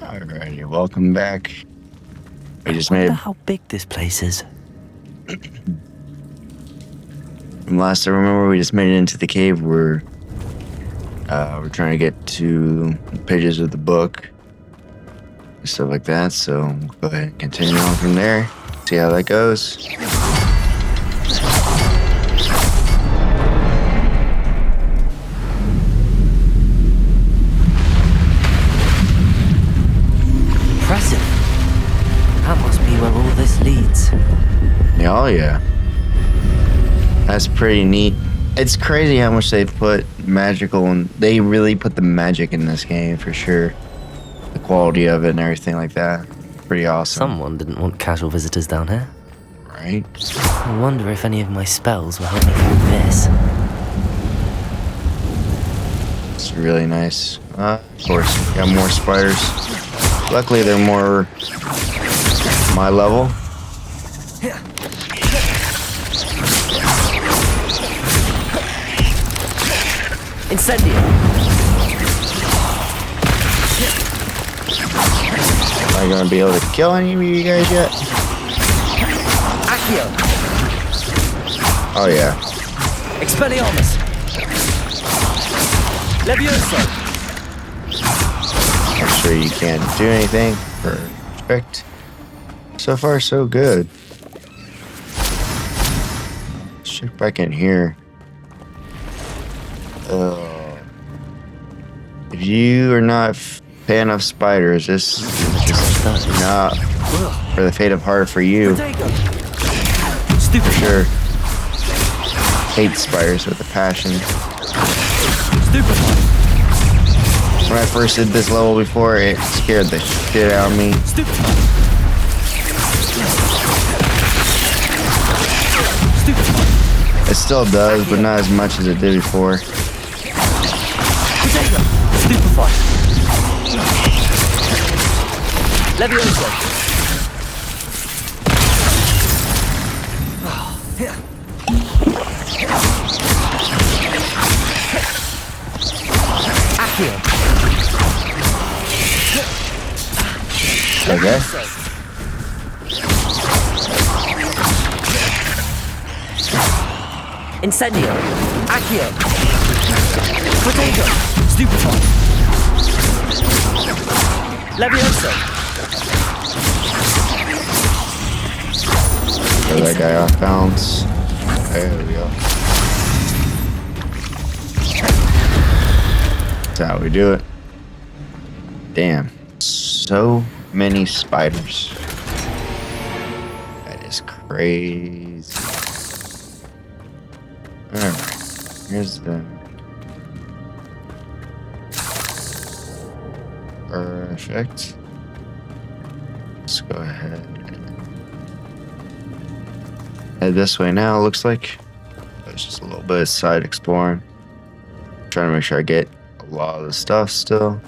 Alrighty, welcome back. We just made Wonder how big this place is. From last I remember, we just made it into the cave where we're trying to get to pages of the book and stuff like that. So we'll go ahead and continue on from there. See how that goes. Impressive. That must be where all this leads. Yeah, oh yeah. That's pretty neat. It's crazy how much they've put magical, and they really put the magic in this game for sure. The quality of it and everything like that. Pretty awesome. Someone didn't want casual visitors down here. Right? I wonder if any of my spells will help me through this. It's really nice. Of course, got more spiders. Luckily, they're more my level. Incendio! Am I gonna be able to kill any of you guys yet? Accio! Oh yeah. Expelliarmus! Levioso! I'm sure you can't do anything. Perfect. So far, so good. Let's check back in here. If you are not a fan of spiders, this is just not for the fate of heart for you. For sure. Hate spiders with a passion. When I first did this level before, it scared the shit out of me. It still does, but not as much as it did before. Stupefy! Levioso! Accio! Okay. Incendio! Accio! Potato! Stupefy! Levioso! Throw that guy off balance. There we go. That's how we do it. Damn. So many spiders. That is crazy. Alright. Here's the... Perfect. Let's go ahead and head this way now, looks like. It's just a little bit of side exploring. Trying to make sure I get a lot of the stuff still.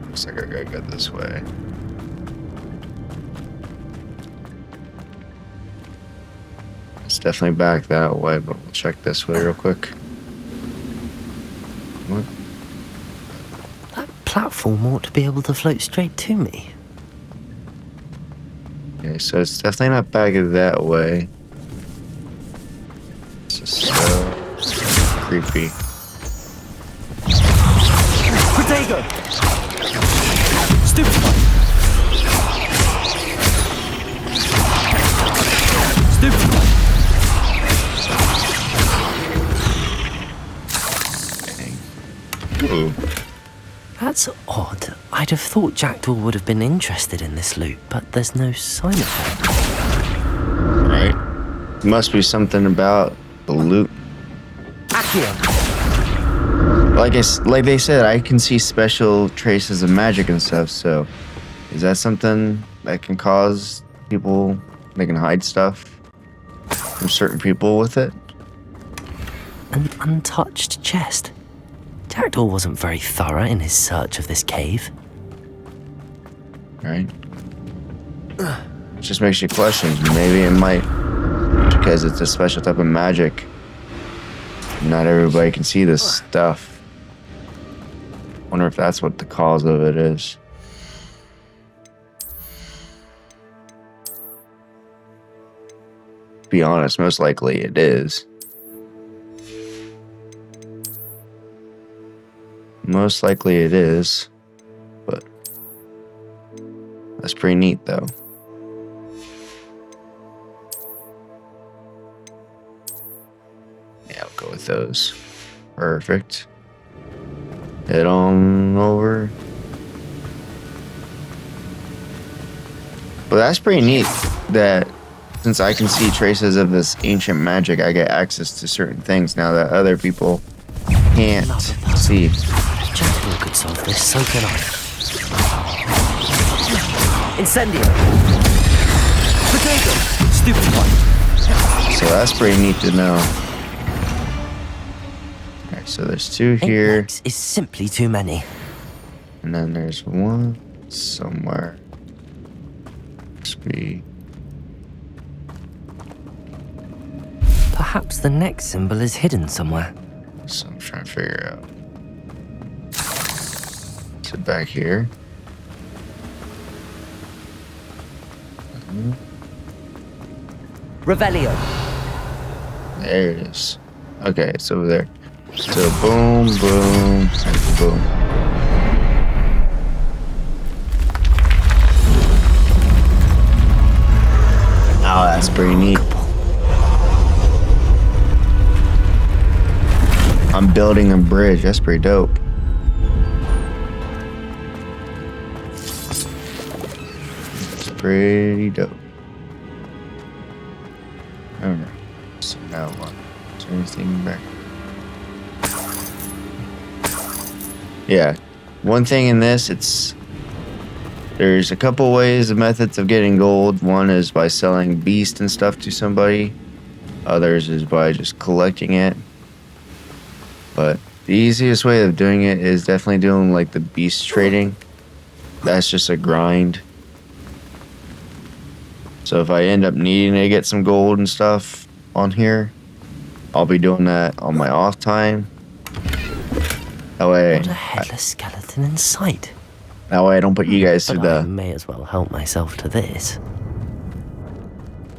Looks like I gotta go this way. It's definitely back that way, but we'll check this way real quick. What? That platform ought to be able to float straight to me. Okay, so it's definitely not back that way. It's just so creepy. Potato! Stupefy! Stupefy! Ooh. That's odd. I'd have thought Jackdaw would have been interested in this loot, but there's no sign of it. Right? Must be something about the loot. Accio! Like they said, I can see special traces of magic and stuff, so is that something that can cause people, they can hide stuff from certain people with it? An untouched chest. Jackdaw wasn't very thorough in his search of this cave. Right? Just makes you question. Maybe it might, because it's a special type of magic, Not everybody can see this stuff. Wonder if that's what the cause of it is. To be honest, most likely it is. Most likely it is, but that's pretty neat though. Yeah, I'll go with those. Perfect. Head on over. Well, that's pretty neat that since I can see traces of this ancient magic, I get access to certain things now that other people can't see. Jackdaw could solve this, so can I. Incendio! Potato! Stupid one! So that's pretty neat to know. Alright, so there's 2 here. 8 legs is simply too many. And then there's 1 somewhere. Must be. Perhaps the next symbol is hidden somewhere. So I'm trying to figure out. Is it back here? Revelio. There it is. Okay, it's over there. So boom, boom, and boom. Oh, that's pretty neat. I'm building a bridge. That's pretty dope. It's pretty dope. I don't know. So now what? Is there anything back? Yeah. One thing in this, there's a couple ways of methods of getting gold. One is by selling beast and stuff to somebody. Others is by just collecting it. But the easiest way of doing it is definitely doing like the beast trading. That's just a grind. So if I end up needing to get some gold and stuff on here, I'll be doing that on my off time. That way, What a headless skeleton in sight. that way I don't put you guys through But I the. may as well help myself to this.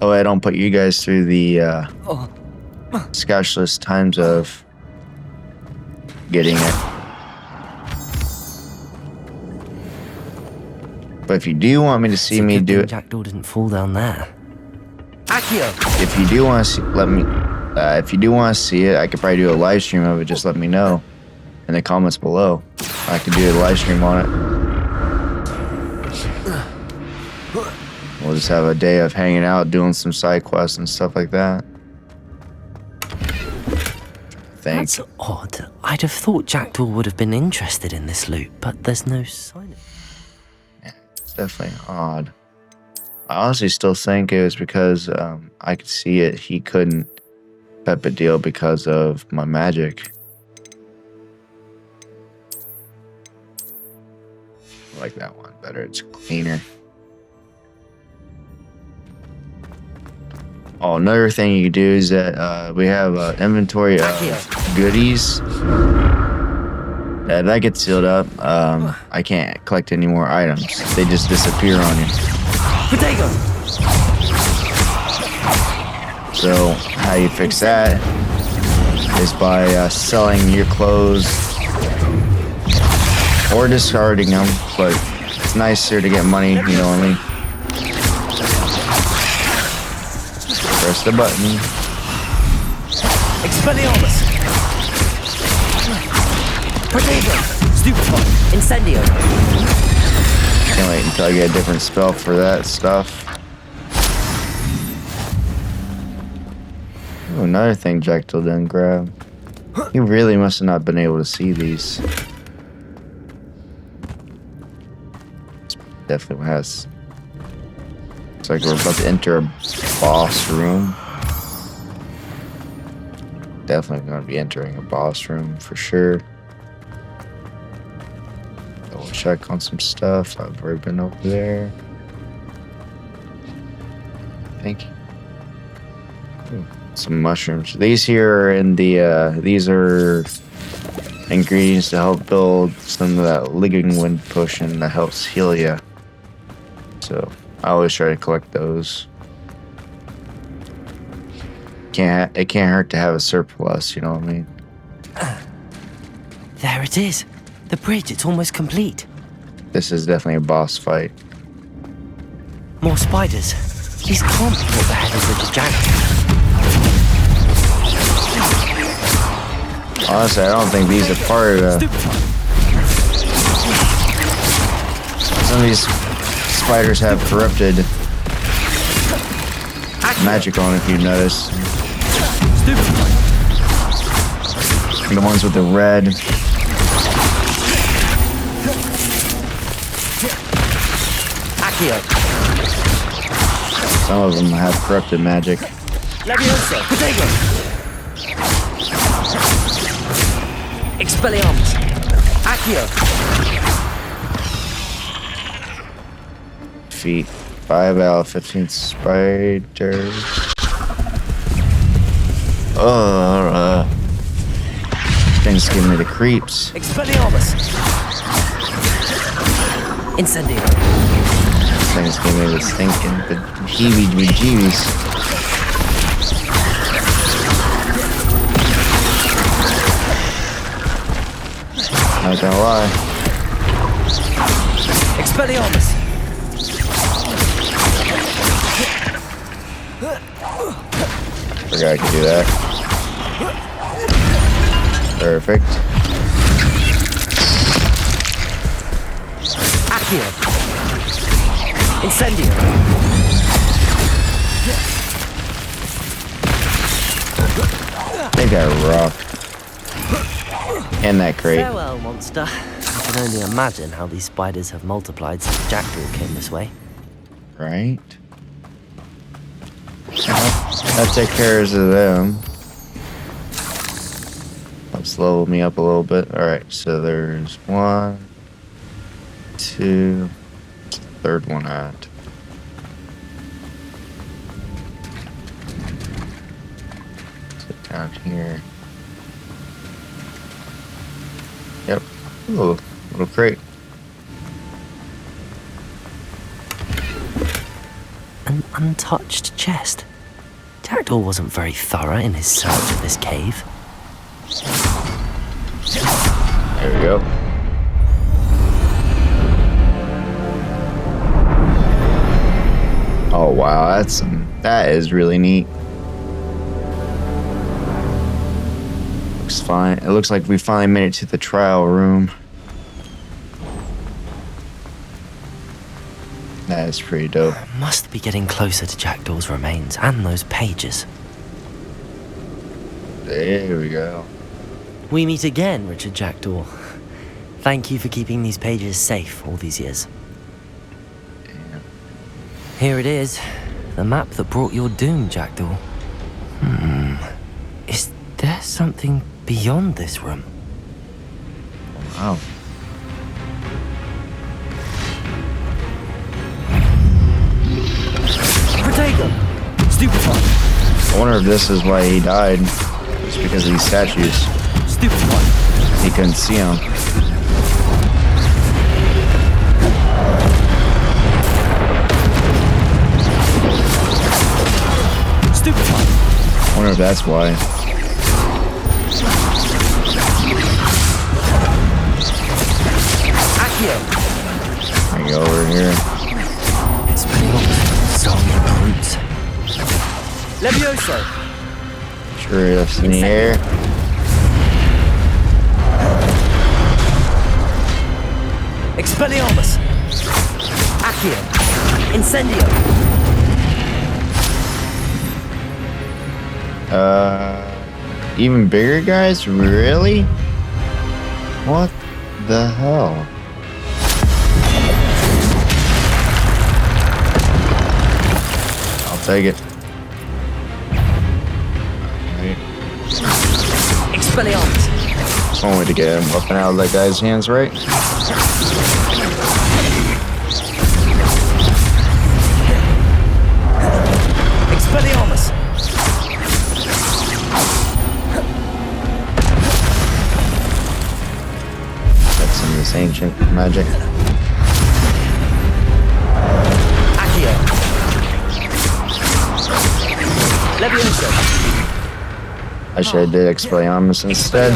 That way I don't put you guys through the sketchless times of getting it. But if you do want me to see me do it, Jackdaw didn't fall down there. Accio! if you do want to see, if you do want to see it, I could probably do a live stream of it. Just let me know in the comments below. I could do a live stream on it. We'll just have a day of hanging out, doing some side quests and stuff like that. That's odd. I'd have thought Jackdaw would have been interested in this loot, but there's no sign of it. It's definitely odd. I honestly still think it was because I could see it. He couldn't pep a deal because of my magic. I like that one better. It's cleaner. Oh, another thing you can do is that we have an inventory of goodies. That gets sealed up. I can't collect any more items. They just disappear on you. Potato! So how you fix that is by selling your clothes or discarding them, but it's nicer to get money, you know what I mean? Press the button. Expelliarmus! Potato! Stupefy! Incendio! Can't wait until I get a different spell for that stuff. Ooh, another thing Jackdaw didn't grab. He really must have not been able to see these. Definitely has. Looks like we're about to enter a boss room. Definitely going to be entering a boss room for sure. Double check on some stuff. I've already been over there. Thank you. Ooh. some mushrooms. These here are in the these are ingredients to help build some of that living wind potion that helps heal you. So I always try to collect those. It can't hurt to have a surplus, you know what I mean? There it is. The bridge, it's almost complete. This is definitely a boss fight. More spiders. These can't be what the hell is with the jackdaw. Honestly, I don't think these are part of some of these spiders have corrupted magic on, if you notice. The ones with the red. Accio. Some of them have corrupted magic. Leviosa. Potato. Expelliarmus. Accio. Feet. 5 out of 15 spiders. Things give me the creeps. Expelliarmus. Incendio. Things give me the stinking, the heebie-jeebies. Not gonna lie. Expelliarmus. Forgot I could do that. Perfect. Accio. Incendio. They got rocked. And that crate. Farewell, monster. I can only imagine how these spiders have multiplied since Jackdaw came this way. Right? That take care of them. Let's level me up a little bit. Alright, so there's 1, 2, third one at. Sit down here. Yep. Ooh, little crate. An untouched chest. Jackdaw wasn't very thorough in his search of this cave. There we go. Oh wow, that is really neat. Looks fine. It looks like we finally made it to the trial room. That is pretty dope. Must be getting closer to Jackdaw's remains and those pages. There we go. We meet again, Richard Jackdaw. Thank you for keeping these pages safe all these years. Damn. Here it is. The map that brought your doom, Jackdaw. Is there something beyond this room? Wow. Protego! Stupefy! I wonder if this is why he died. It's because of these statues. Stupefy! He couldn't see them. Stupefy! I wonder if that's why. Accio! Bring it over here. It's pretty obvious. Zombie brutes. Levioso! Sure, that's in the air. Expelliarmus! Accio! Incendio! Even bigger guys? Really? What the hell? I'll take it. Alright. Expelliarmus! One way to get a weapon out of that guy's hands, right? Expelliarmus! ancient magic. Accio. Levioso. I should have did Expelliarmus instead.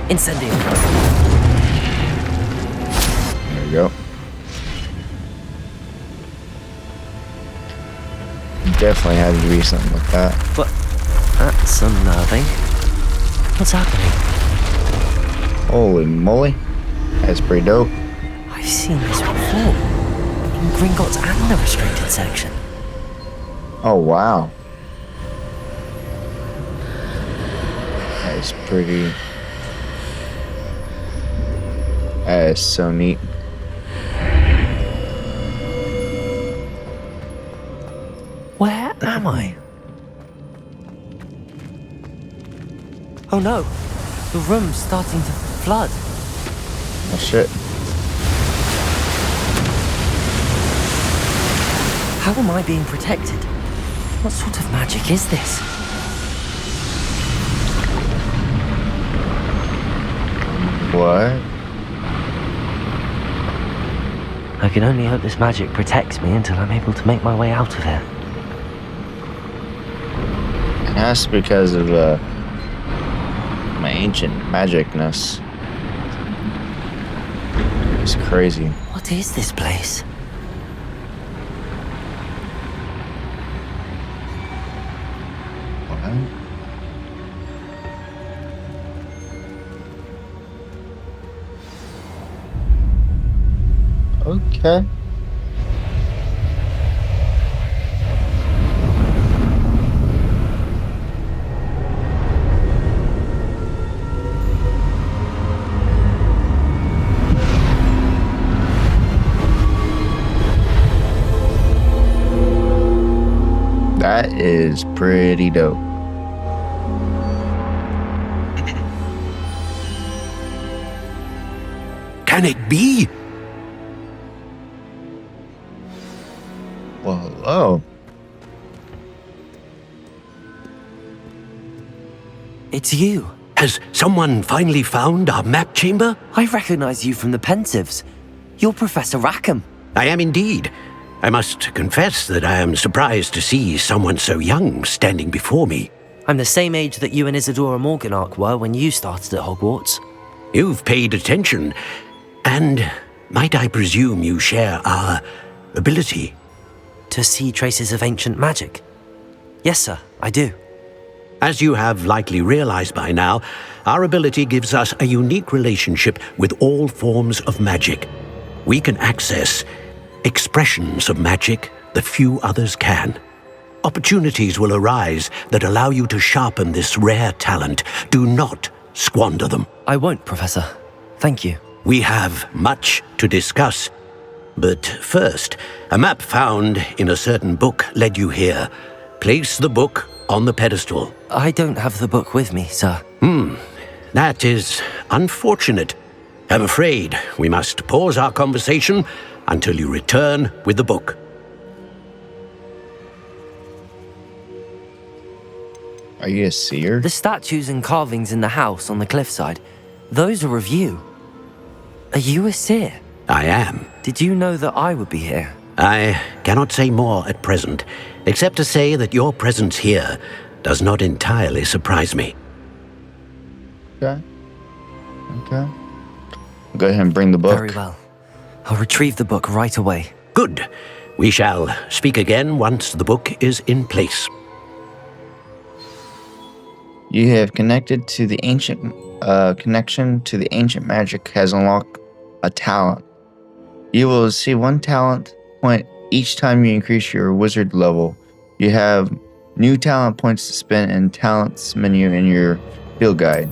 Incendio. There we go. Definitely had to be something like that. But that's unnerving. What's happening? Holy moly. That's pretty dope. I've seen this before. In Gringotts and the restricted section. Oh, wow. That is pretty... That is so neat. Where am I? Oh no! The room's starting to flood. Oh shit. How am I being protected? What sort of magic is this? What? I can only hope this magic protects me until I'm able to make my way out of here. And that's because of my ancient magicness. It's crazy. What is this place? What? Okay. That is pretty dope. Can it be? Well, hello. It's you. Has someone finally found our map chamber? I recognize you from the Pensives. You're Professor Rackham. I am indeed. I must confess that I am surprised to see someone so young standing before me. I'm the same age that you and Isadora Morganach were when you started at Hogwarts. You've paid attention, and might I presume you share our ability? To see traces of ancient magic? Yes, sir, I do. As you have likely realized by now, our ability gives us a unique relationship with all forms of magic. We can access expressions of magic that few others can. Opportunities will arise that allow you to sharpen this rare talent. Do not squander them. I won't, Professor. Thank you. We have much to discuss. But first, a map found in a certain book led you here. Place the book on the pedestal. I don't have the book with me, sir. That is unfortunate. I'm afraid we must pause our conversation until you return with the book. Are you a seer? The statues and carvings in the house on the cliffside, those are of you. Are you a seer? I am. Did you know that I would be here? I cannot say more at present, except to say that your presence here does not entirely surprise me. Okay. Okay. Go ahead and bring the book. Very well. I'll retrieve the book right away. Good. We shall speak again once the book is in place. You have connected to the ancient connection to the ancient magic has unlocked a talent. You will see one talent point each time you increase your wizard level. You have new talent points to spend in talents menu in your field guide.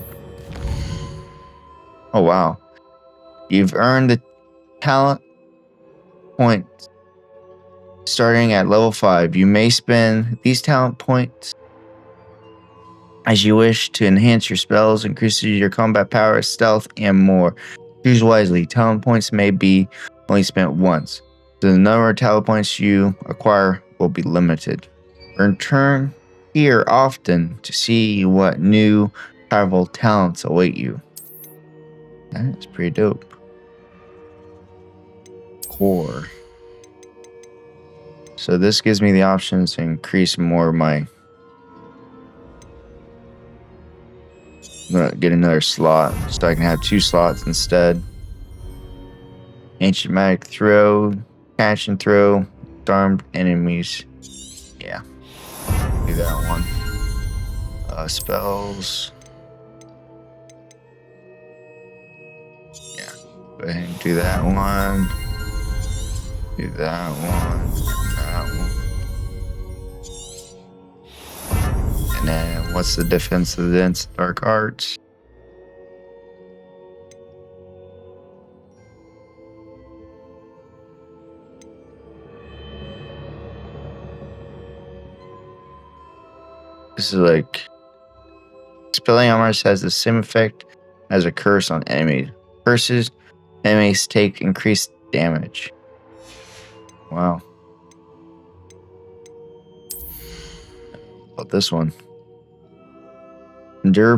Oh wow. You've earned the talent point starting at level 5. You may spend these talent points as you wish to enhance your spells, increases your combat power, stealth, and more. Choose wisely. Talent points may be only spent once. The number of talent points you acquire will be limited. In turn, here often to see what new powerful talents await you. That's pretty dope. Core. So this gives me the options to increase more of my... I'm gonna get another slot so I can have 2 slots instead. Ancient magic throw, catch and throw, armed enemies. Yeah, do that one. Spells. Yeah, go ahead and do that one. Do that one. That one. And then what's the defense against dark arts? This is like... Spelling armors has the same effect as a curse on enemies. Curses, enemies take increased damage. Wow. About this one. Endure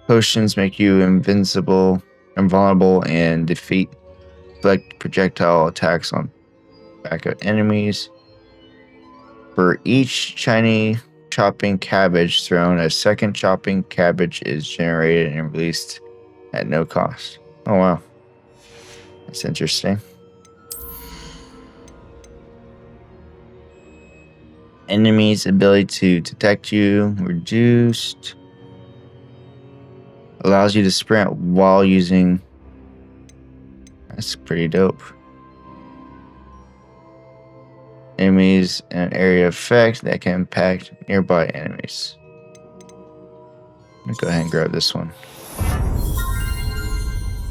potions make you invincible, invulnerable, and defeat select projectile attacks on backup enemies. For each shiny chopping cabbage thrown, a second chopping cabbage is generated and released at no cost. Oh wow. That's interesting. Enemies' ability to detect you reduced. Allows you to sprint while using... That's pretty dope. Enemies in an area of effect that can impact nearby enemies. Let me go ahead and grab this one.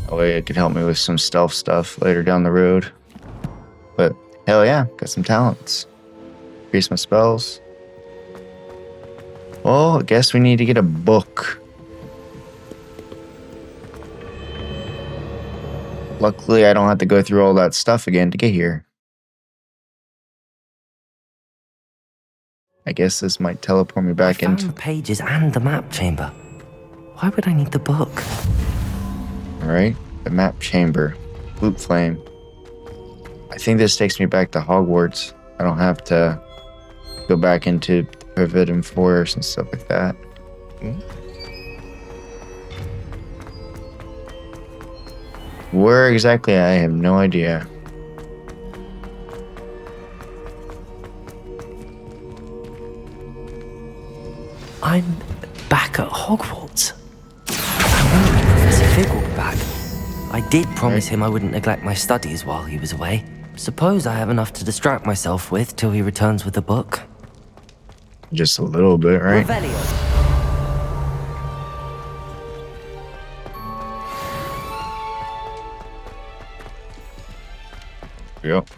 That way it could help me with some stealth stuff later down the road. But hell yeah, got some talents. Increase my spells. Well, I guess we need to get a book. Luckily, I don't have to go through all that stuff again to get here. I guess this might teleport me back I found into... the pages and the map chamber. Why would I need the book? Alright, the map chamber. Loop flame. I think this takes me back to Hogwarts. I don't have to go back into Forbidden Forest and stuff like that. Where exactly? I have no idea. I'm back at Hogwarts. I wonder if Professor Fig will be back. I did promise him I wouldn't neglect my studies while he was away. Suppose I have enough to distract myself with till he returns with the book. Just a little bit, right? Revelio. Yep.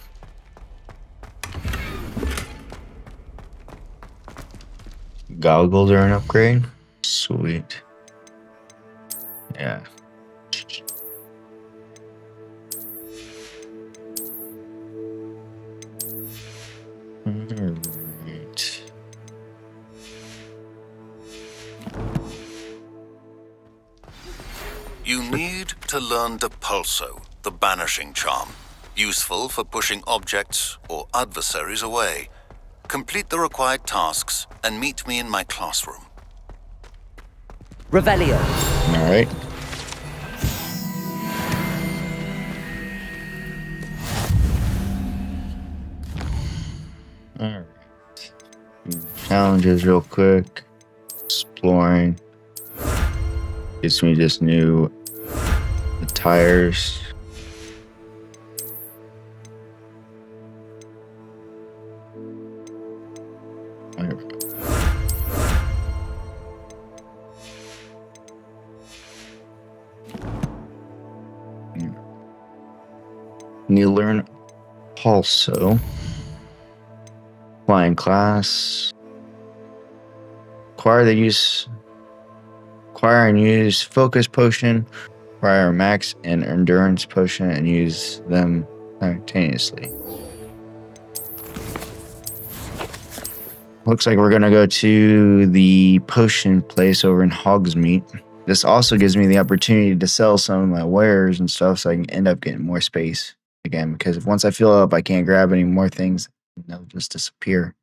Goggles are an upgrade. Sweet. Yeah. Alright. You need to learn Depulso, the banishing charm. Useful for pushing objects or adversaries away. Complete the required tasks and meet me in my classroom. Revelio. Alright. Alright. Challenges real quick. Exploring. Gets me just new attires. You learn also flying class. Acquire and use focus potion, acquire max and endurance potion and use them simultaneously. looks like we're gonna go to the potion place over in Hogsmeade. This also gives me the opportunity to sell some of my wares and stuff, so I can end up getting more space again. Because once I fill up, I can't grab any more things; they'll just disappear,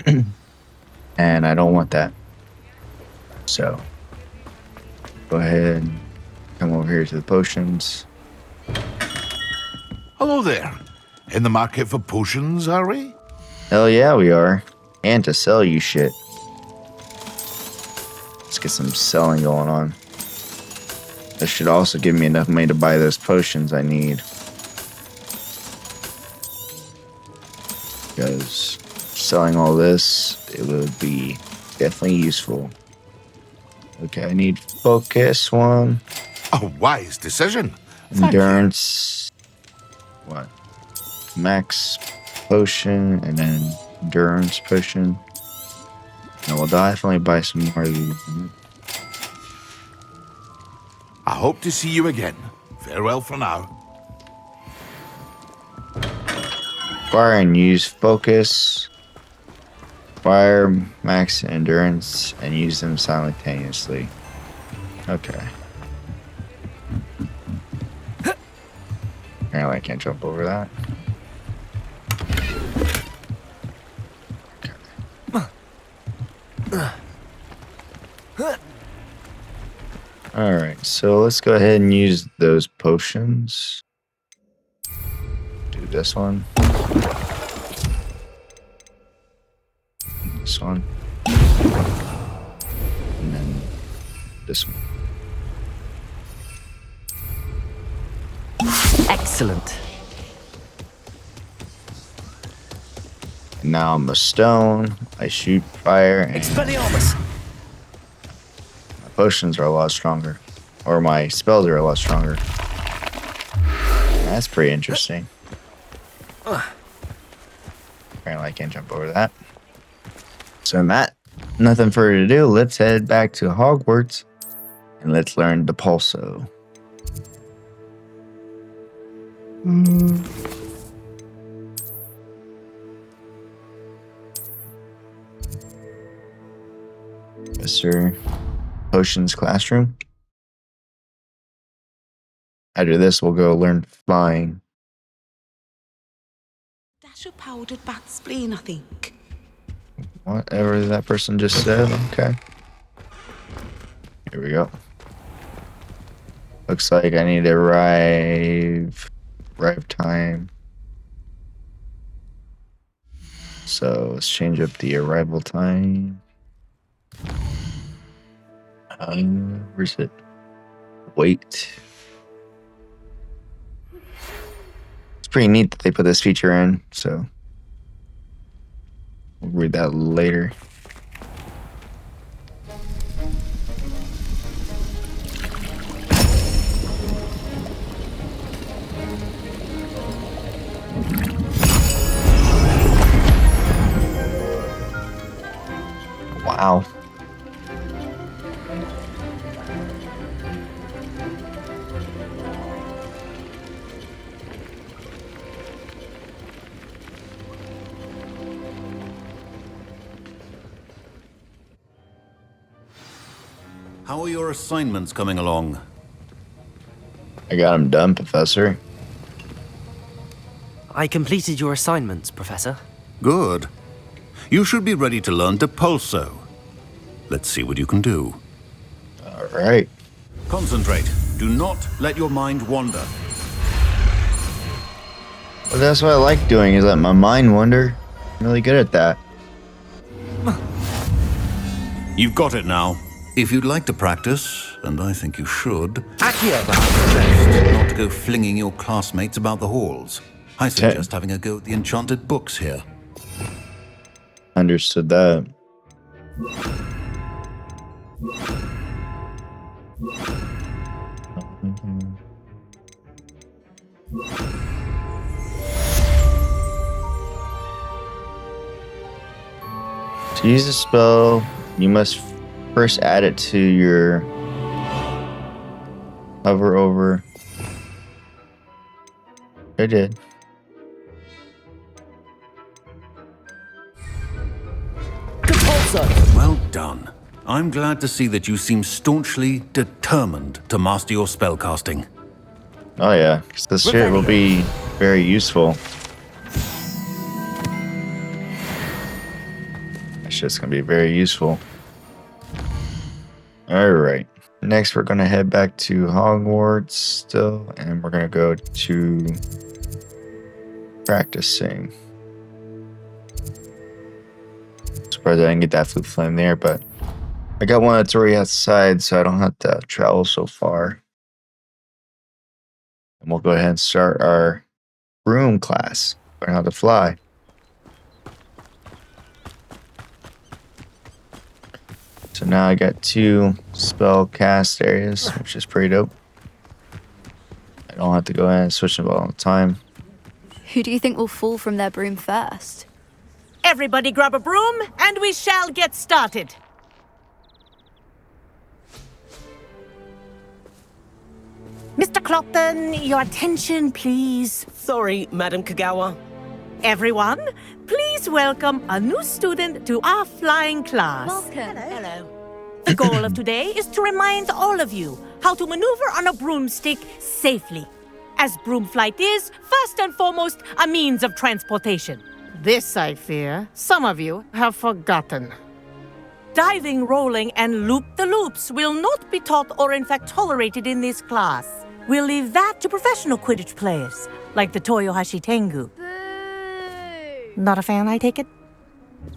and I don't want that. So, go ahead and come over here to the potions. Hello there. In the market for potions, are we? Hell yeah, we are, and to sell you shit. Let's get some selling going on. This should also give me enough money to buy those potions I need. Because selling all this, it would be definitely useful. Okay, I need focus one. A wise decision. Thank you. Endurance. What? Max potion and then endurance potion. I will definitely buy some more of these. I hope to see you again. Farewell for now. Fire and use focus. Fire, max endurance, and use them simultaneously. Okay. Apparently I can't jump over that. Alright, so let's go ahead and use those potions. Do this one. This one. And then this one. Excellent. Now I'm a stone. I shoot fire and Expelliarmus! my potions are a lot stronger. Or my spells are a lot stronger. That's pretty interesting. Apparently I can't jump over that. So Matt, nothing further to do. Let's head back to Hogwarts and let's learn the Pulso. Yes, sir. Potions classroom. After this, we'll go learn flying. Dash of powdered bat spleen, I think. Whatever that person just said. Okay. Here we go. Looks like I need to arrive time. So let's change up the arrival time. Where's it? Wait. It's pretty neat that they put this feature in, so we'll read that later. Wow. How are your assignments coming along? I got him done, Professor. I completed your assignments, Professor. Good. You should be ready to learn Depulso. Let's see what you can do. All right. Concentrate. Do not let your mind wander. Well, that's what I like doing, is let my mind wander. I'm really good at that. You've got it now. If you'd like to practice, and I think you should, Accio! perhaps best not to go flinging your classmates about the halls. I suggest having a go at the enchanted books here. Understood that. To use a spell, you must first add it to your hover over. I did. so. Well done. I'm glad to see that you seem staunchly determined to master your spellcasting. Oh yeah, 'cause this shit will be very useful. That shit's gonna be very useful. Alright. Next we're gonna head back to Hogwarts still, and we're gonna go to practicing. Surprised I didn't get that flute flame there, but I got one that's already outside, so I don't have to travel so far. And we'll go ahead and start our broom class. Learn how to fly. So now I got 2 spell cast areas, which is pretty dope. I don't have to go in and switch them all the time. Who do you think will fall from their broom first? Everybody grab a broom, and we shall get started. Mr. Clopton, your attention, please. Sorry, Madam Kagawa. Everyone, please welcome a new student to our flying class. Welcome. Hello. The goal of today is to remind all of you how to maneuver on a broomstick safely, as broom flight is, first and foremost, a means of transportation. This, I fear, some of you have forgotten. Diving, rolling, and loop-the-loops will not be taught or in fact tolerated in this class. We'll leave that to professional Quidditch players, like the Toyohashi Tengu. Boo! Not a fan, I take it?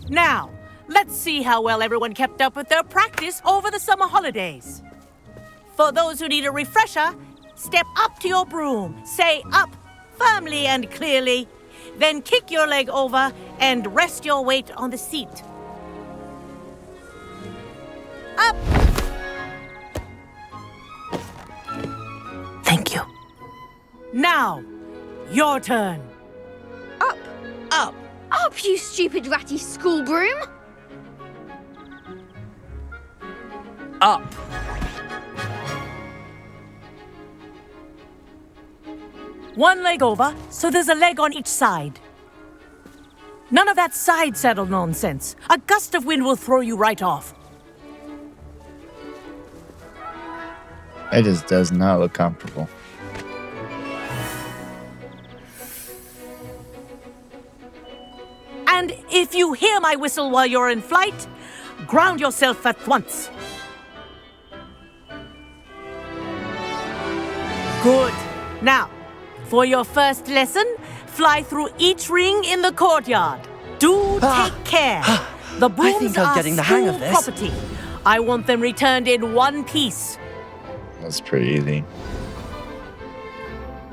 Now, let's see how well everyone kept up with their practice over the summer holidays. For those who need a refresher, step up to your broom, say up firmly and clearly, then kick your leg over and rest your weight on the seat. Up! Thank you. Now, your turn. Up! Up. Up, you stupid ratty school broom! Up. One leg over, so there's a leg on each side. None of that side saddle nonsense. A gust of wind will throw you right off. It just does not look comfortable. And if you hear my whistle while you're in flight, ground yourself at once. Good. Now, for your first lesson, fly through each ring in the courtyard. Do take care. The brooms think I'm are getting the hang of school this. property. I want them returned in one piece. That's pretty easy.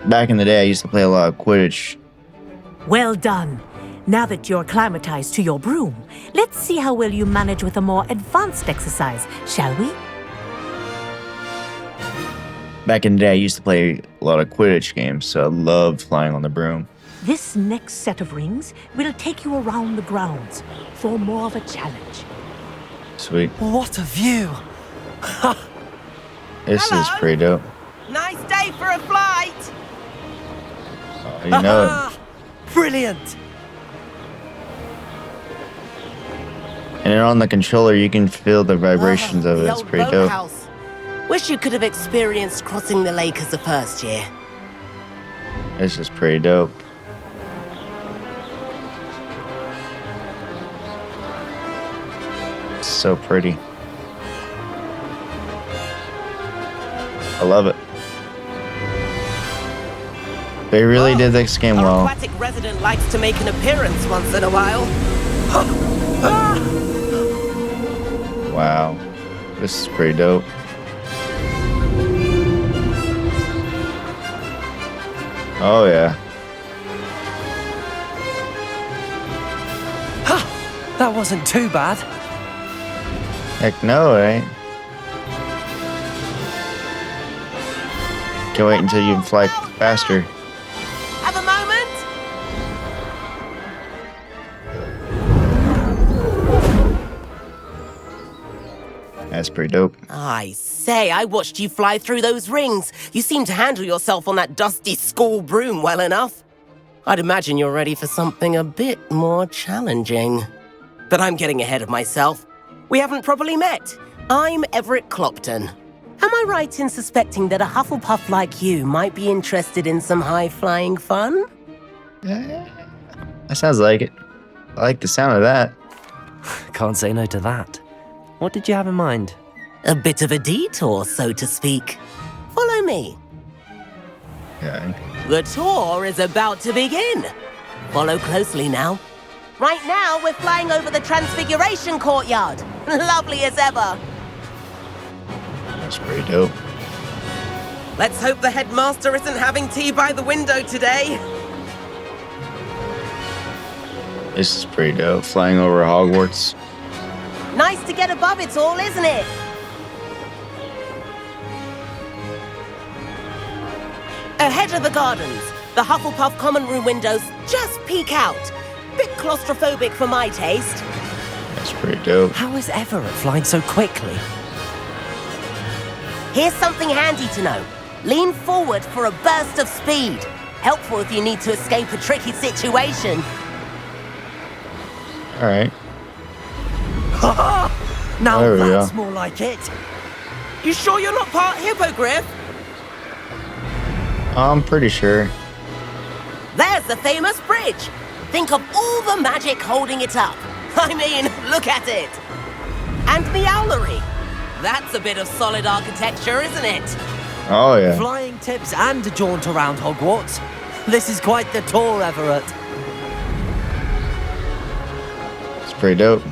Back in the day, I used to play a lot of Quidditch. Well done. Now that you're acclimatized to your broom, let's see how well you manage with a more advanced exercise, shall we? Back in the day, I used to play a lot of Quidditch games, so I loved flying on the broom. This next set of rings will take you around the grounds for more of a challenge. Sweet. What a view. This is Hello? pretty dope. Nice day for a flight. Oh, you know it. Brilliant. And then on the controller, you can feel the vibrations of it. The It's old pretty dope. boathouse. Wish you could have experienced crossing the lake as a first year. This is pretty dope. It's so pretty. I love it. They really did this game Our well. aquatic resident likes to make an appearance once in a while. Wow. This is pretty dope. Oh, yeah. That wasn't too bad. Heck no, it ain't. Can't wait until you can fly faster. Have a moment. That's pretty dope. I say, I watched you fly through those rings. You seem to handle yourself on that dusty school broom well enough. I'd imagine you're ready for something a bit more challenging. But I'm getting ahead of myself. We haven't properly met. I'm Everett Clopton. Am I right in suspecting that a Hufflepuff like you might be interested in some high-flying fun? That sounds like it. I like the sound of that. Can't say no to that. What did you have in mind? A bit of a detour, so to speak. Follow me. Yeah. The tour is about to begin. Follow closely now. Right now, we're flying over the Transfiguration Courtyard. Lovely as ever. That's pretty dope. Let's hope the headmaster isn't having tea by the window today. This is pretty dope. Flying over Hogwarts. Nice to get above it all, isn't it? Ahead of the gardens, the Hufflepuff common room windows just peek out. Bit claustrophobic for my taste. That's pretty dope. How is Everett flying so quickly? Here's something handy to know. Lean forward for a burst of speed. Helpful if you need to escape a tricky situation. All right. Now There we that's go. more like it. You sure you're not part hippogriff? I'm pretty sure. There's the famous bridge. Think of all the magic holding it up. I mean, look at it. And the owlery. That's a bit of solid architecture, isn't it? Oh, yeah. Flying tips and a jaunt around Hogwarts. This is quite the tour, Everett. It's pretty dope.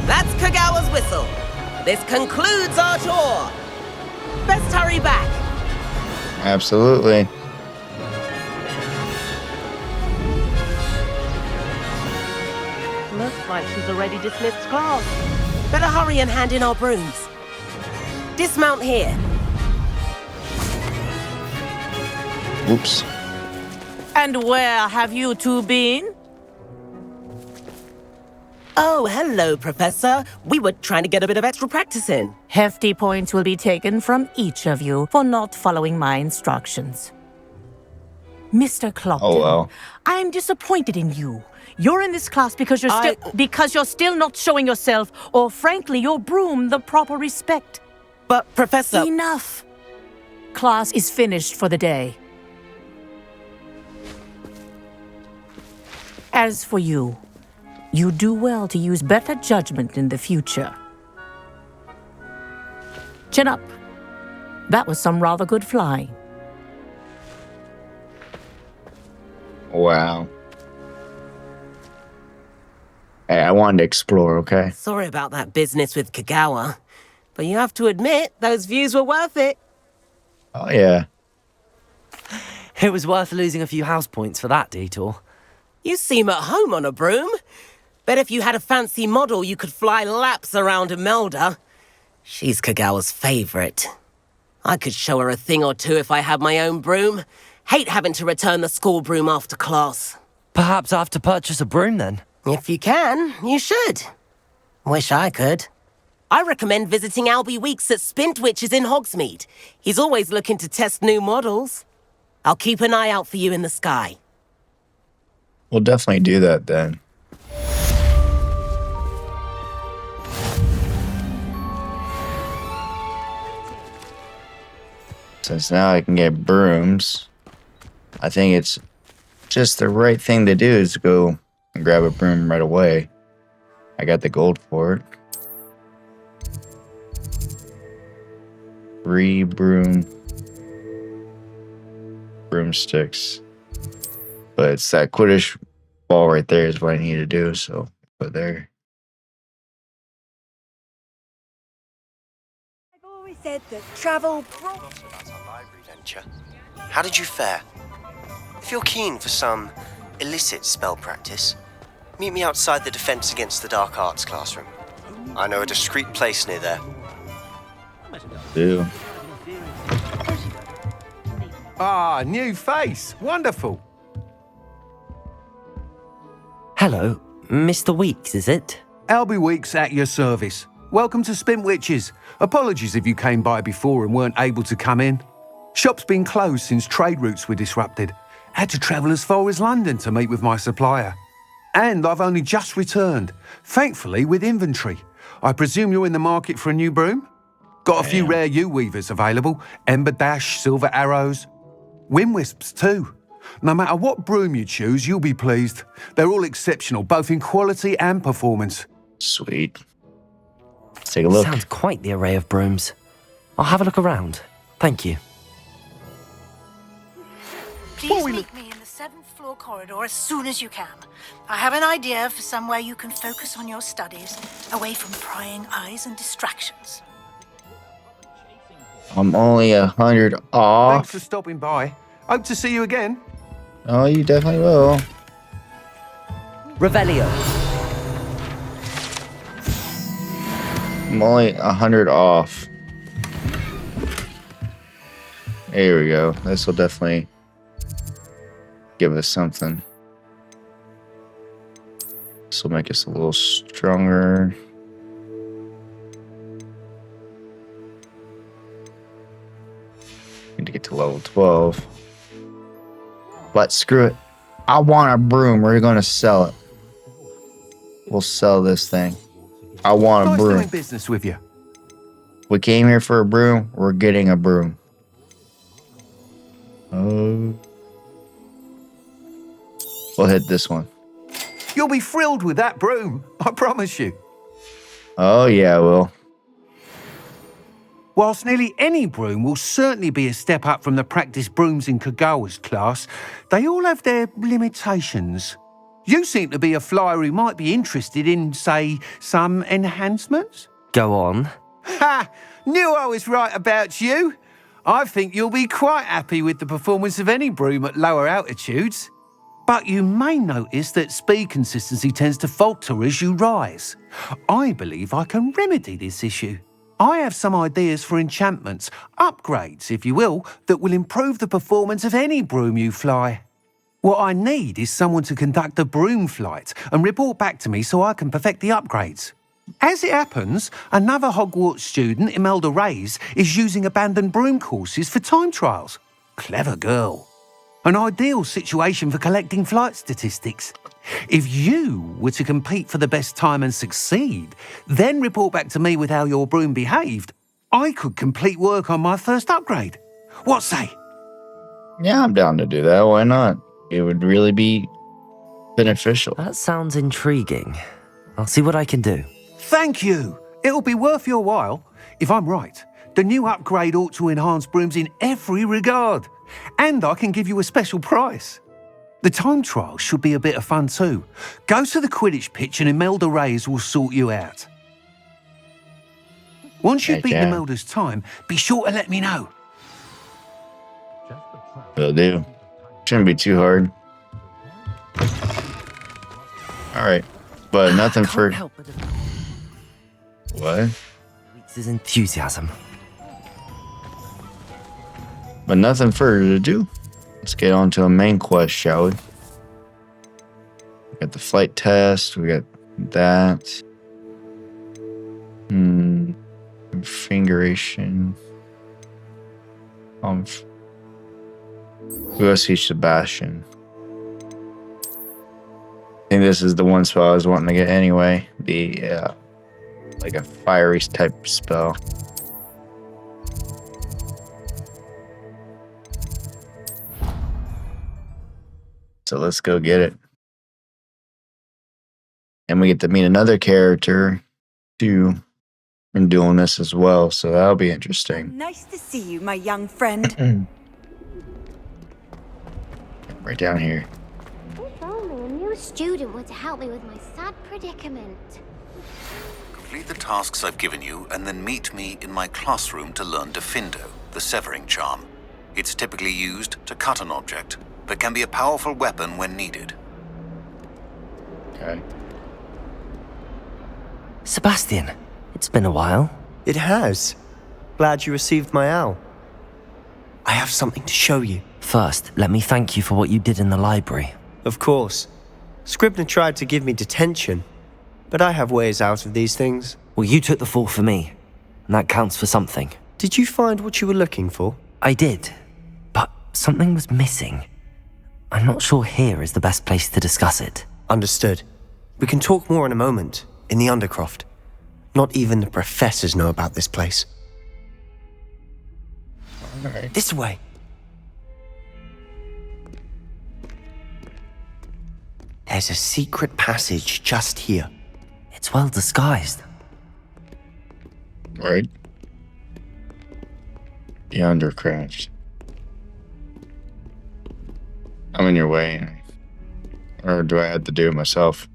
That's Kagawa's whistle. This concludes our tour. Best hurry back. Absolutely. Looks like she's already dismissed class. Better hurry and hand in our brooms. Dismount here. Oops. And where have you two been? Oh, hello, Professor. We were trying to get a bit of extra practice in. Hefty points will be taken from each of you for not following my instructions. Mr. Clopton, Oh, well. I'm disappointed in you. You're in this class because you're still not showing yourself, or frankly, your broom the proper respect. But, Professor... Enough. Class is finished for the day. As for you, you do well to use better judgment in the future. Chin up. That was some rather good flying. Wow. Hey, I wanted to explore, okay? Sorry about that business with Kagawa. But you have to admit, those views were worth it. Oh, yeah. It was worth losing a few house points for that detour. You seem at home on a broom. Bet if you had a fancy model, you could fly laps around Imelda. She's Kagawa's favorite. I could show her a thing or two if I had my own broom. Hate having to return the school broom after class. Perhaps I have to purchase a broom then. If you can, you should. Wish I could. I recommend visiting Albie Weeks at Spintwitches in Hogsmeade. He's always looking to test new models. I'll keep an eye out for you in the sky. We'll definitely do that then. Since now I can get brooms, I think it's just the right thing to do is go and grab a broom right away. I got the gold for it. 3 broomsticks. But it's that Quidditch ball right there is what I need to do, so put there. I've always said that travel brought... About our library venture. How did you fare? If you're keen for some illicit spell practice, meet me outside the Defense Against the Dark Arts classroom. I know a discreet place near there. Do. Ah, new face. Wonderful. Hello, Mr. Weeks, is it? Albie Weeks at your service. Welcome to Spintwitches. Apologies if you came by before and weren't able to come in. Shop's been closed since trade routes were disrupted, Had to travel as far as London to meet with my supplier. And I've only just returned, thankfully with inventory. I presume you're in the market for a new broom? Got a few rare yew-weavers available, Ember Dash, Silver Arrows, Wind Wisps too. No matter what broom you choose, you'll be pleased. They're all exceptional, both in quality and performance. Sweet. Let's take a look. Sounds quite the array of brooms. I'll have a look around. Thank you. Please meet me in the 7th floor corridor as soon as you can. I have an idea for somewhere you can focus on your studies, away from prying eyes and distractions. I'm only 100 off. Thanks for stopping by. Hope to see you again. Oh, you definitely will. Revelio. I'm only 100 off. There we go. This will definitely give us something. This will make us a little stronger. Need to get to level 12. But screw it. I want a broom. We're going to sell it. We'll sell this thing. I want a Nice broom. doing business with you. We came here for a broom. We're getting a broom. Oh. We'll hit this one. You'll be thrilled with that broom, I promise you. Oh, yeah, I will. Whilst nearly any broom will certainly be a step up from the practice brooms in Kagawa's class, they all have their limitations. You seem to be a flyer who might be interested in, say, some enhancements? Go on. Ha! Knew I was right about you. I think you'll be quite happy with the performance of any broom at lower altitudes. But you may notice that speed consistency tends to falter as you rise. I believe I can remedy this issue. I have some ideas for enchantments, upgrades, if you will, that will improve the performance of any broom you fly. What I need is someone to conduct a broom flight and report back to me so I can perfect the upgrades. As it happens, another Hogwarts student, Imelda Reyes, is using abandoned broom courses for time trials. Clever girl. An ideal situation for collecting flight statistics. If you were to compete for the best time and succeed, then report back to me with how your broom behaved, I could complete work on my first upgrade. What say? Yeah, I'm down to do that. Why not? It would really be beneficial. That sounds intriguing. I'll see what I can do. Thank you. It'll be worth your while. If I'm right, the new upgrade ought to enhance brooms in every regard. And I can give you a special price. The time trial should be a bit of fun too. Go to the Quidditch pitch and Imelda Reyes will sort you out. Once you've beaten Imelda's time, be sure to let me know. Will do. Shouldn't be too hard. Alright. But nothing for... What? His enthusiasm. But nothing further to do. Let's get on to a main quest, shall we? We got the flight test. We got that. Configuration. We go see Sebastian. I think this is the one spell I was wanting to get anyway. The like a fiery type spell. So let's go get it. And we get to meet another character too in doing this as well. So that'll be interesting. Nice to see you, my young friend. Right down here. If only a new student were to help me with my sad predicament. Complete the tasks I've given you and then meet me in my classroom to learn Defindo, the severing charm. It's typically used to cut an object, but can be a powerful weapon when needed. Okay. Sebastian, it's been a while. It has. Glad you received my owl. I have something to show you. First, let me thank you for what you did in the library. Of course. Scribner tried to give me detention, but I have ways out of these things. Well, you took the fall for me, and that counts for something. Did you find what you were looking for? I did, but something was missing. I'm not sure here is the best place to discuss it. Understood. We can talk more in a moment, in the Undercroft. Not even the professors know about this place. All right. This way. There's a secret passage just here. It's well disguised. Right. The Undercraft. I'm in your way. Or do I have to do it myself?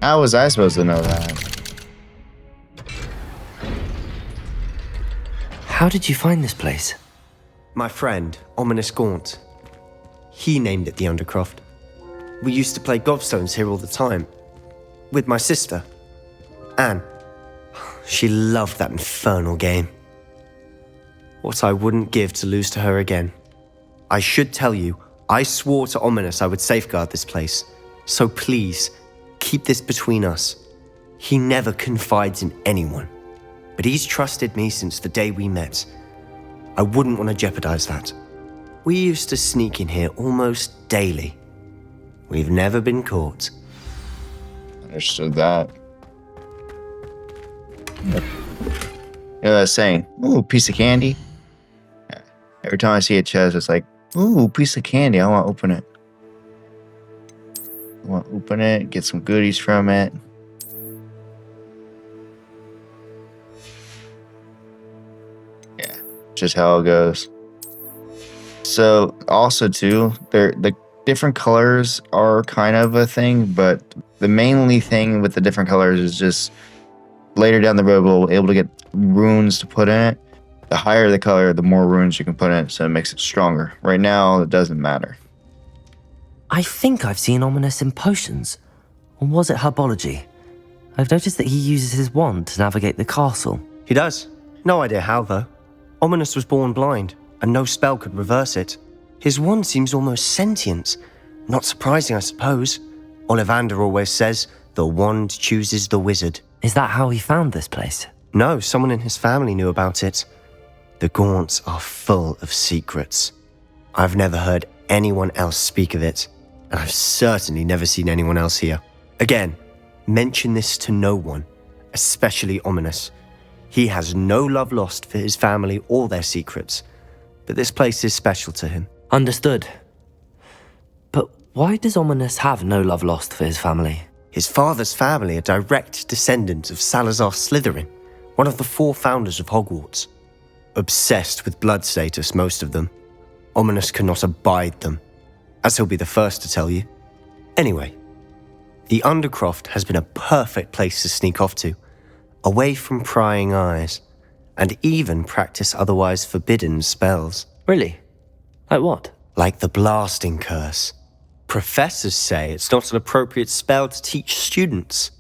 How was I supposed to know that? How did you find this place? My friend, Ominous Gaunt. He named it the Undercroft. We used to play gobstones here all the time. With my sister, Anne. She loved that infernal game. What I wouldn't give to lose to her again. I should tell you, I swore to Ominous I would safeguard this place. So please, keep this between us. He never confides in anyone. But he's trusted me since the day we met. I wouldn't want to jeopardize that. We used to sneak in here almost daily. We've never been caught. Understood that. You know that saying, ooh, piece of candy? Yeah. Every time I see a chest, it's like, ooh, piece of candy. I want to open it. I want to open it, get some goodies from it. Yeah, just how it goes. So, also, too, the different colors are kind of a thing, but the mainly thing with the different colors is just later down the road we'll be able to get runes to put in it. The higher the color, the more runes you can put in it, so it makes it stronger. Right now, it doesn't matter. I think I've seen Ominous in potions. Or was it herbology? I've noticed that he uses his wand to navigate the castle. He does. No idea how, though. Ominous was born blind, and no spell could reverse it. His wand seems almost sentient. Not surprising, I suppose. Ollivander always says, the wand chooses the wizard. Is that how he found this place? No, someone in his family knew about it. The Gaunts are full of secrets. I've never heard anyone else speak of it, and I've certainly never seen anyone else here. Again, mention this to no one, especially Ominous. He has no love lost for his family or their secrets, but this place is special to him. Understood. But why does Ominous have no love lost for his family? His father's family are direct descendants of Salazar Slytherin, one of the 4 founders of Hogwarts. Obsessed with blood status, most of them. Ominous cannot abide them, as he'll be the first to tell you. Anyway, the Undercroft has been a perfect place to sneak off to, away from prying eyes, and even practice otherwise forbidden spells. Really? Like what? Like the blasting curse. Professors say it's not an appropriate spell to teach students.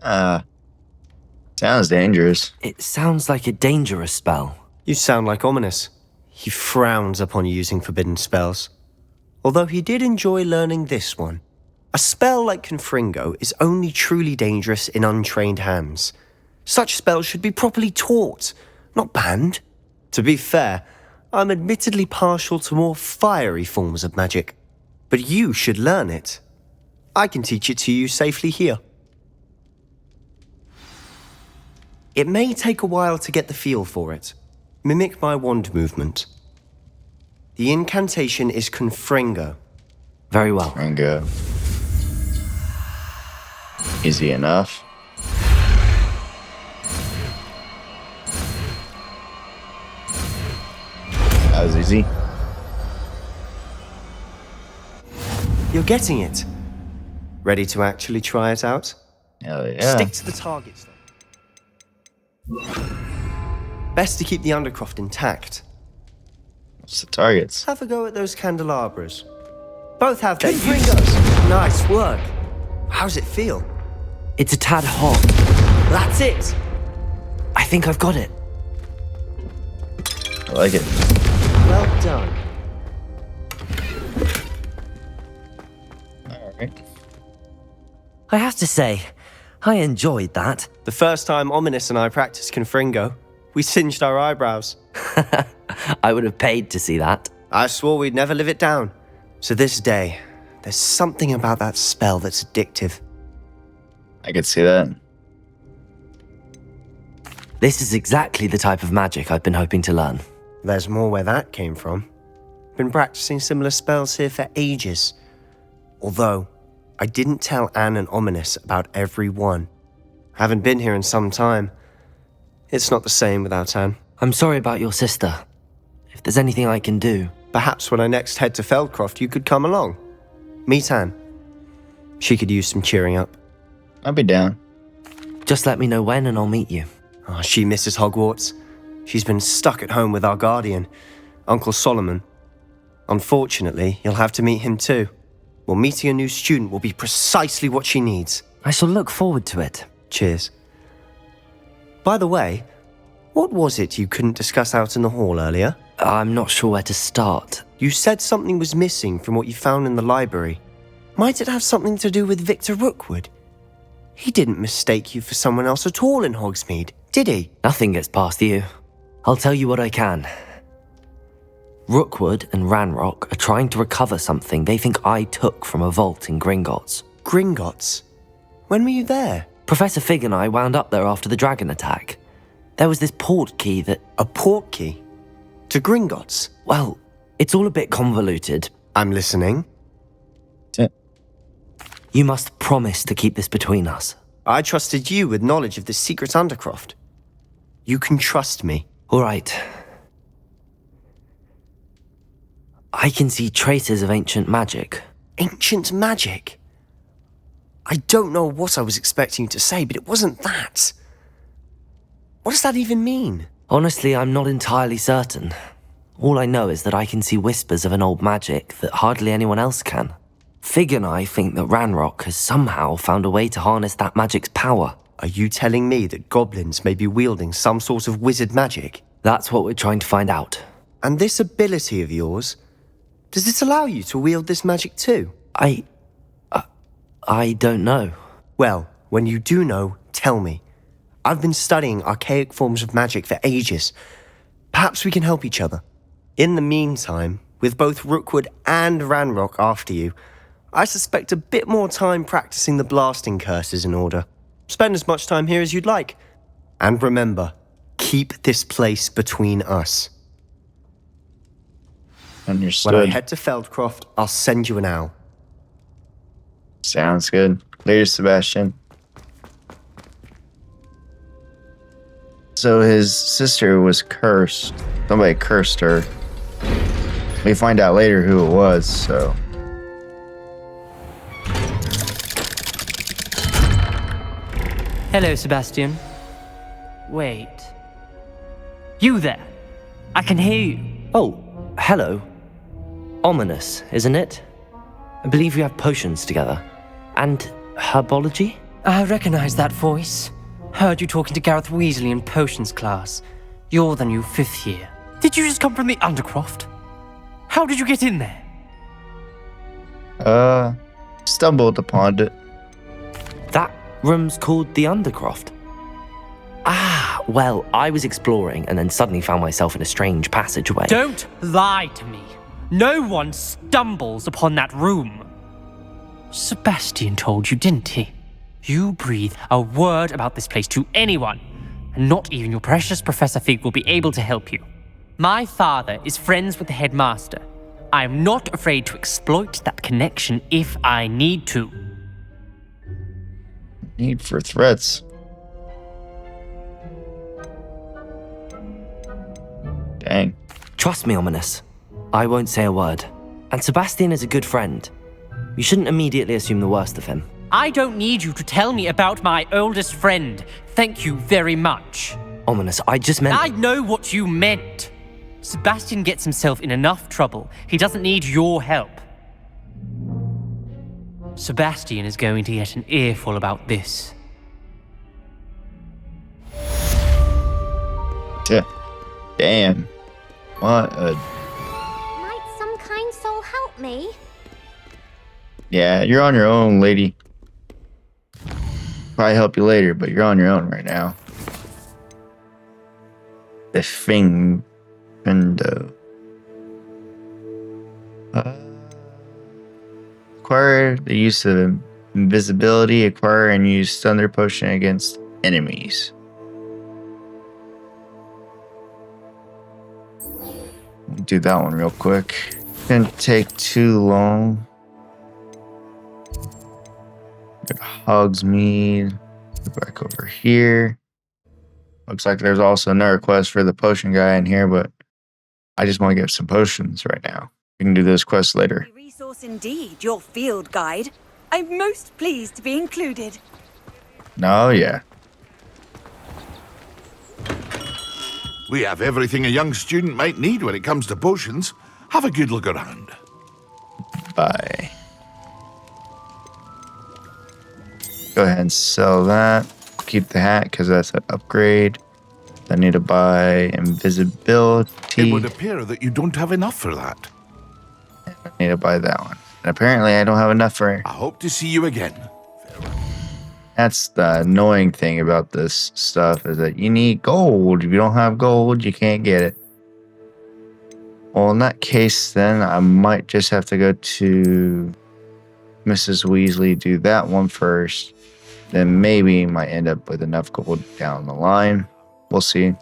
Sounds dangerous. It sounds like a dangerous spell. You sound like Ominous. He frowns upon using forbidden spells. Although he did enjoy learning this one. A spell like Confringo is only truly dangerous in untrained hands. Such spells should be properly taught, not banned. To be fair, I'm admittedly partial to more fiery forms of magic. But you should learn it. I can teach it to you safely here. It may take a while to get the feel for it. Mimic my wand movement. The incantation is Confringo. Very well. Confringo. Easy enough. That was easy. You're getting it. Ready to actually try it out? Hell yeah. Stick to the targets, though. Best to keep the Undercroft intact. What's the targets? Have a go at those candelabras. Both have their uses. Nice work. How's it feel? It's a tad hot. That's it. I think I've got it. I like it. Well done. Alright. I have to say, I enjoyed that. The first time Ominous and I practiced Confringo, we singed our eyebrows. I would have paid to see that. I swore we'd never live it down. So this day, there's something about that spell that's addictive. I could see that. This is exactly the type of magic I've been hoping to learn. There's more where that came from. Been practicing similar spells here for ages. Although, I didn't tell Anne and Ominous about every one. Haven't been here in some time. It's not the same without Anne. I'm sorry about your sister. If there's anything I can do... Perhaps when I next head to Feldcroft, you could come along. Meet Anne. She could use some cheering up. I'll be down. Just let me know when and I'll meet you. Oh, she misses Hogwarts. She's been stuck at home with our guardian, Uncle Solomon. Unfortunately, you'll have to meet him too. Well, meeting a new student will be precisely what she needs. I shall look forward to it. Cheers. By the way, what was it you couldn't discuss out in the hall earlier? I'm not sure where to start. You said something was missing from what you found in the library. Might it have something to do with Victor Rookwood? He didn't mistake you for someone else at all in Hogsmeade, did he? Nothing gets past you. I'll tell you what I can. Rookwood and Ranrock are trying to recover something they think I took from a vault in Gringotts. Gringotts? When were you there? Professor Fig and I wound up there after the dragon attack. There was this port key that... A port key? To Gringotts? Well, it's all a bit convoluted. I'm listening. You must promise to keep this between us. I trusted you with knowledge of the secret Undercroft. You can trust me. All right. I can see traces of ancient magic. Ancient magic? I don't know what I was expecting you to say, but it wasn't that. What does that even mean? Honestly, I'm not entirely certain. All I know is that I can see whispers of an old magic that hardly anyone else can. Fig and I think that Ranrock has somehow found a way to harness that magic's power. Are you telling me that goblins may be wielding some sort of wizard magic? That's what we're trying to find out. And this ability of yours, does it allow you to wield this magic too? I don't know. Well, when you do know, tell me. I've been studying archaic forms of magic for ages. Perhaps we can help each other. In the meantime, with both Rookwood and Ranrock after you, I suspect a bit more time practicing the blasting curse is in order. Spend as much time here as you'd like. And remember, keep this place between us. Understood. When I head to Feldcroft, I'll send you an owl. Sounds good. Later, Sebastian. So his sister was cursed. Somebody cursed her. We find out later who it was, so... Hello, Sebastian. Wait. You there? I can hear you. Oh, hello. Ominous, isn't it? I believe we have potions together. And herbology? I recognize that voice. Heard you talking to Gareth Weasley in potions class. You're the new 5th year. Did you just come from the Undercroft? How did you get in there? Stumbled upon it. That room's called the Undercroft. Ah, well, I was exploring and then suddenly found myself in a strange passageway. Don't lie to me. No one stumbles upon that room. Sebastian told you, didn't he? You breathe a word about this place to anyone, and not even your precious Professor Fig will be able to help you. My father is friends with the headmaster. I am not afraid to exploit that connection if I need to. Need for threats. Dang. Trust me, Ominous. I won't say a word. And Sebastian is a good friend. You shouldn't immediately assume the worst of him. I don't need you to tell me about my oldest friend. Thank you very much. Ominous, I just meant... I know what you meant. Sebastian gets himself in enough trouble. He doesn't need your help. Sebastian is going to get an earful about this. Damn. What a... Might some kind soul help me? Yeah, you're on your own, lady. Probably help you later, but you're on your own right now. The window. Acquire the use of invisibility. Acquire and use Thunder Potion against enemies. We'll do that one real quick. Didn't take too long. Got Hogsmeade. Go back over here. Looks like there's also another quest for the potion guy in here, but I just want to get some potions right now. We can do this quest later. Resource indeed, your field guide. I'm most pleased to be included. Oh, yeah. We have everything a young student might need when it comes to potions. Have a good look around. Bye. Go ahead and sell that. Keep the hat because that's an upgrade. I need to buy invisibility. It would appear that you don't have enough for that. I need to buy that one. And apparently I don't have enough for... I hope to see you again. That's the annoying thing about this stuff is that you need gold. If you don't have gold, you can't get it. Well, in that case, then I might just have to go to Mrs. Weasley, do that one first. Then maybe might end up with enough gold down the line. We'll see.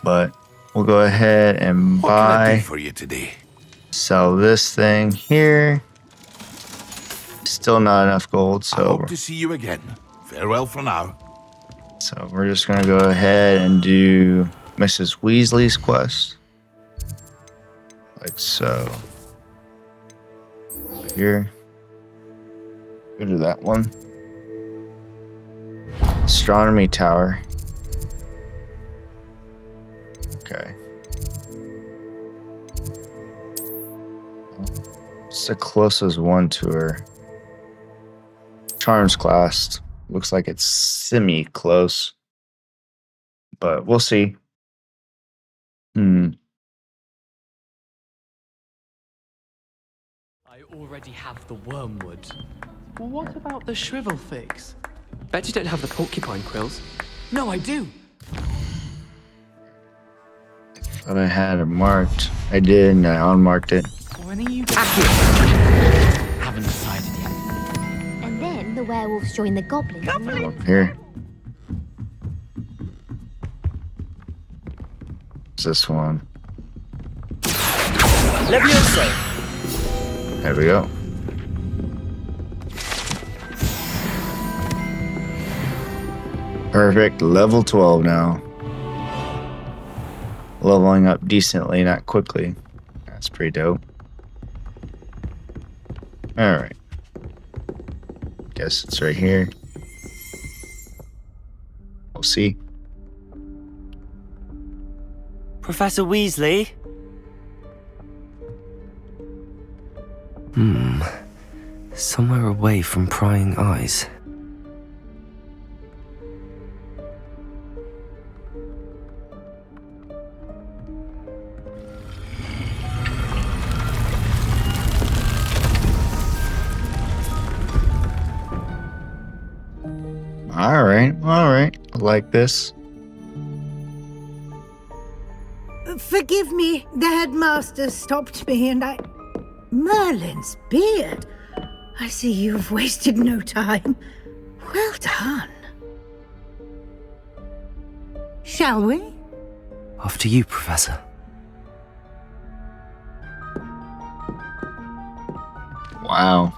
But we'll go ahead and What can I do buy, for you today? sell this thing here. Still not enough gold, I so hope to see you again. Farewell for now. so we're just gonna go ahead and do Mrs. Weasley's quest. Like so. Here. Go to that one. Astronomy Tower. Okay. It's the closest one to her. Charms class. Looks like it's semi-close. But we'll see. I already have the wormwood. What about the shrivel fix? Bet you don't have the porcupine quills. No, I do. Thought I had it marked. I did, and I unmarked it. When are you... Haven't decided yet. And then the werewolves join the goblins. Up here. What's this one? Levioso. There we go. Perfect. Level 12 now. Leveling up decently, not quickly. That's pretty dope. Alright. Guess it's right here. We'll see. Professor Weasley? Somewhere away from prying eyes. Alright. I like this. Forgive me, the headmaster stopped me and I... Merlin's beard. I see you've wasted no time. Well done. Shall we? After you, Professor. Wow.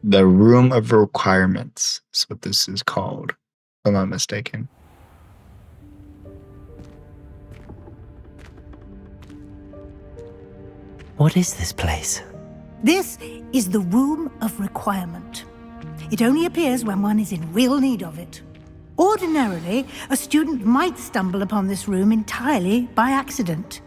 The Room of Requirements is what this is called, if I'm not mistaken. What is this place? This is the Room of Requirement. It only appears when one is in real need of it. Ordinarily, a student might stumble upon this room entirely by accident,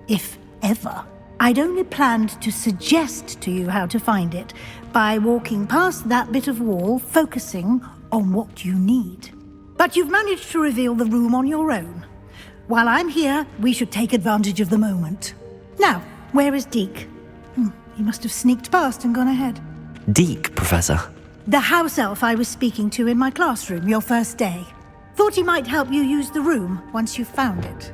if ever. I'd only planned to suggest to you how to find it by walking past that bit of wall, focusing on what you need. But you've managed to reveal the room on your own. While I'm here, we should take advantage of the moment. Now, where is Deke? He must have sneaked past and gone ahead. Deke, Professor. The house elf I was speaking to in my classroom your first day. Thought he might help you use the room once you found it.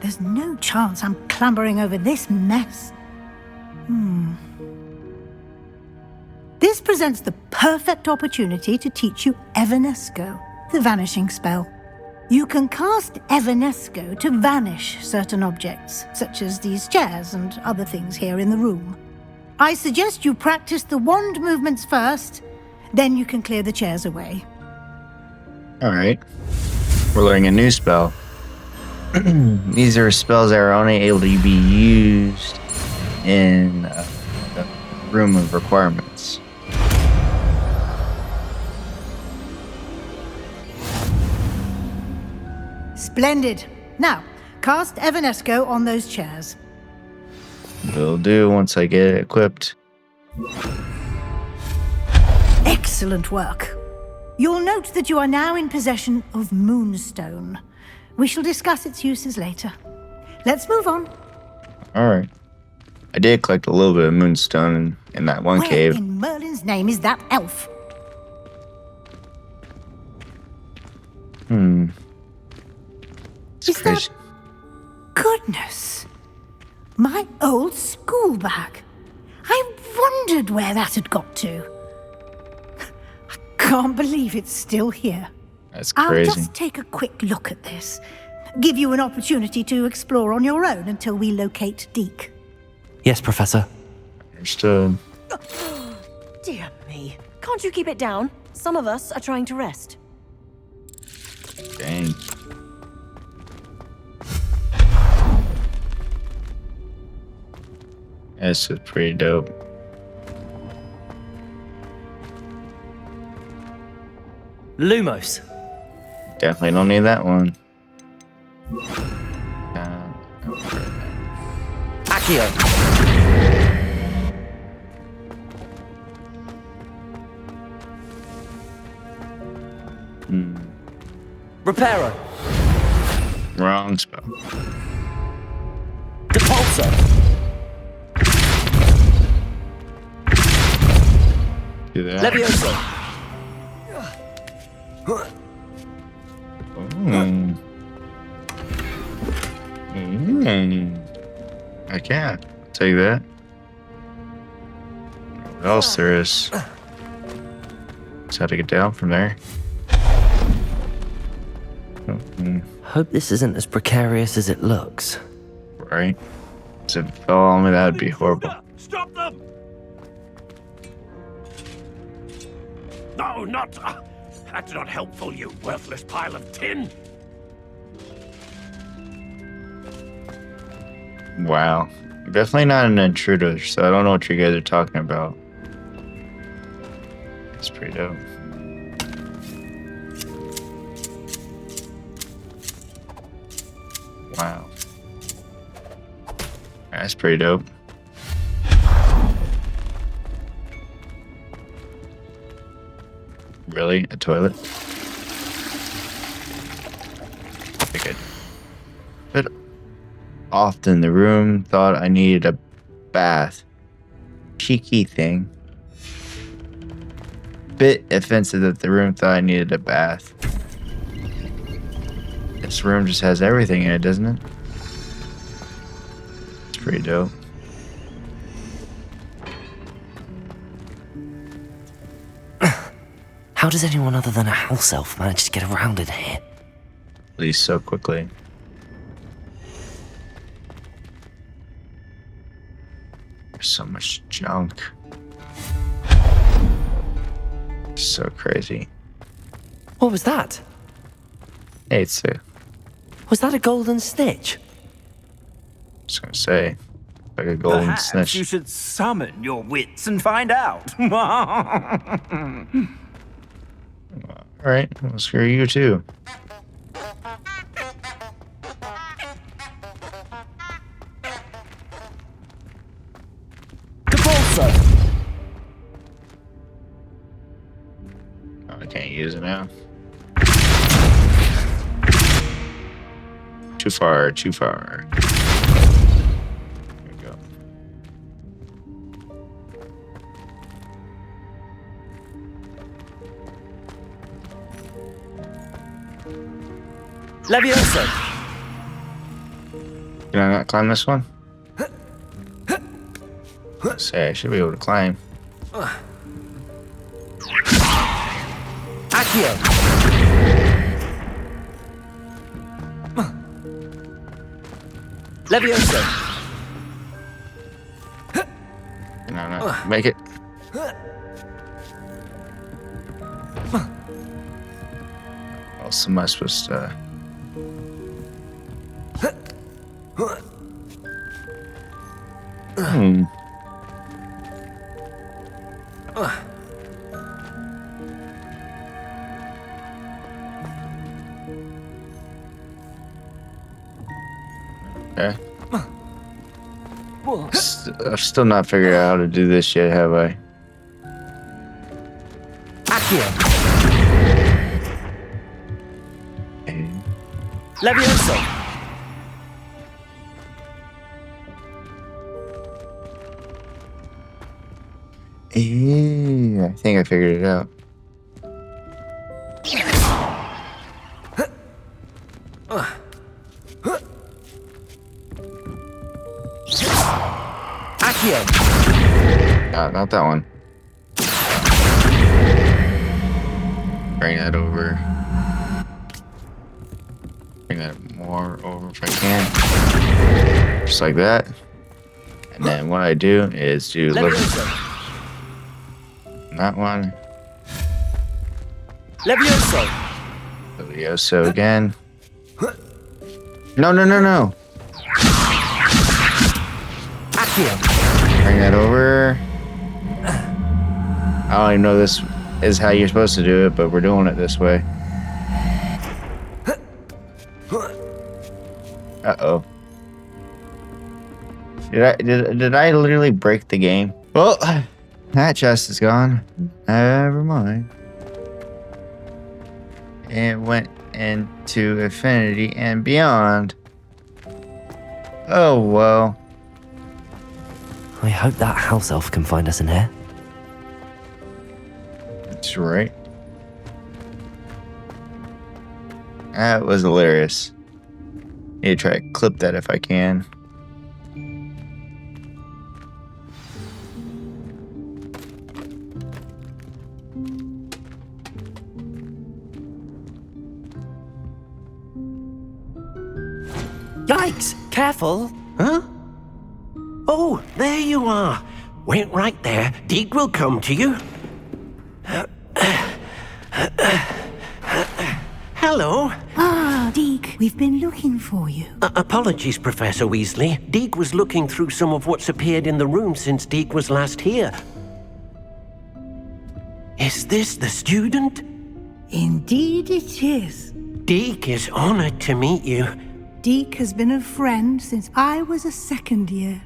There's no chance I'm clambering over this mess. This presents the perfect opportunity to teach you Evanesco, the vanishing spell. You can cast Evanesco to vanish certain objects, such as these chairs and other things here in the room. I suggest you practice the wand movements first, then you can clear the chairs away. Alright. We're learning a new spell. These are spells that are only able to be used in the room of requirements. Splendid. Now, cast Evanesco on those chairs. Will do once I get it equipped. Excellent work. You'll note that you are now in possession of Moonstone. We shall discuss its uses later. Let's move on. Alright. I did collect a little bit of Moonstone in that one Where cave. in Merlin's name is that elf? It's crazy. Goodness. My old school bag. I wondered where that had got to. I can't believe it's still here. That's crazy. I'll just take a quick look at this. Give you an opportunity to explore on your own until we locate Deke. Yes, Professor. Understood. Dear me. Can't you keep it down? Some of us are trying to rest. Dang. This is pretty dope. Lumos. Definitely don't need that one. Accio. Reparo. Wrong spell. Depulso. Do that. Levioso. I can't. I'll tell you that. What else there is? Just had to get down from there. Hope this isn't as precarious as it looks. Right? If it fell on me, that would be horrible. Stop them! No, not... that's not helpful, you worthless pile of tin! Wow. Definitely not an intruder, so I don't know what you guys are talking about. It's pretty dope. Wow. That's pretty dope. Really? A toilet? Okay. But often the room thought I needed a bath. Cheeky thing. Bit offensive that the room thought I needed a bath. This room just has everything in it, doesn't it? It's pretty dope. How does anyone other than a house elf manage to get around in here? At least so quickly. There's so much junk. So crazy. What was that? Hey, it's a... Was that a golden snitch? I was gonna say, like a golden Perhaps snitch. you should summon your wits and find out. Alright, well, screw you too. Depulso. Oh, I can't use it now. Too far, too far. There we go. Levioso! Can I not climb this one? Say, I should be able to climb. Accio! Levioso! Can I not make it? What else am I supposed to... Okay. I've still not figured out how to do this yet, have I? Accio! Levioso! I think I figured it out. Accio! Not that one. Bring that over. Bring that more over if I can. Just like that. And then what I do is do that one. Levioso! Levioso again. No. Accio! Bring that over. I don't even know this is how you're supposed to do it, but we're doing it this way. Uh-oh. Did I literally break the game? Well, that chest is gone. Never mind. It went into infinity and beyond. Oh, well. I hope that house elf can find us in here. That's right. That was hilarious. Need to try to clip that if I can. Yikes! Careful! Huh? Oh, there you are. Wait right there. Deke will come to you. Hello. Ah, Deke, we've been looking for you. Apologies, Professor Weasley. Deke was looking through some of what's appeared in the room since Deke was last here. Is this the student? Indeed it is. Deke is honored to meet you. Deke has been a friend since I was a second year.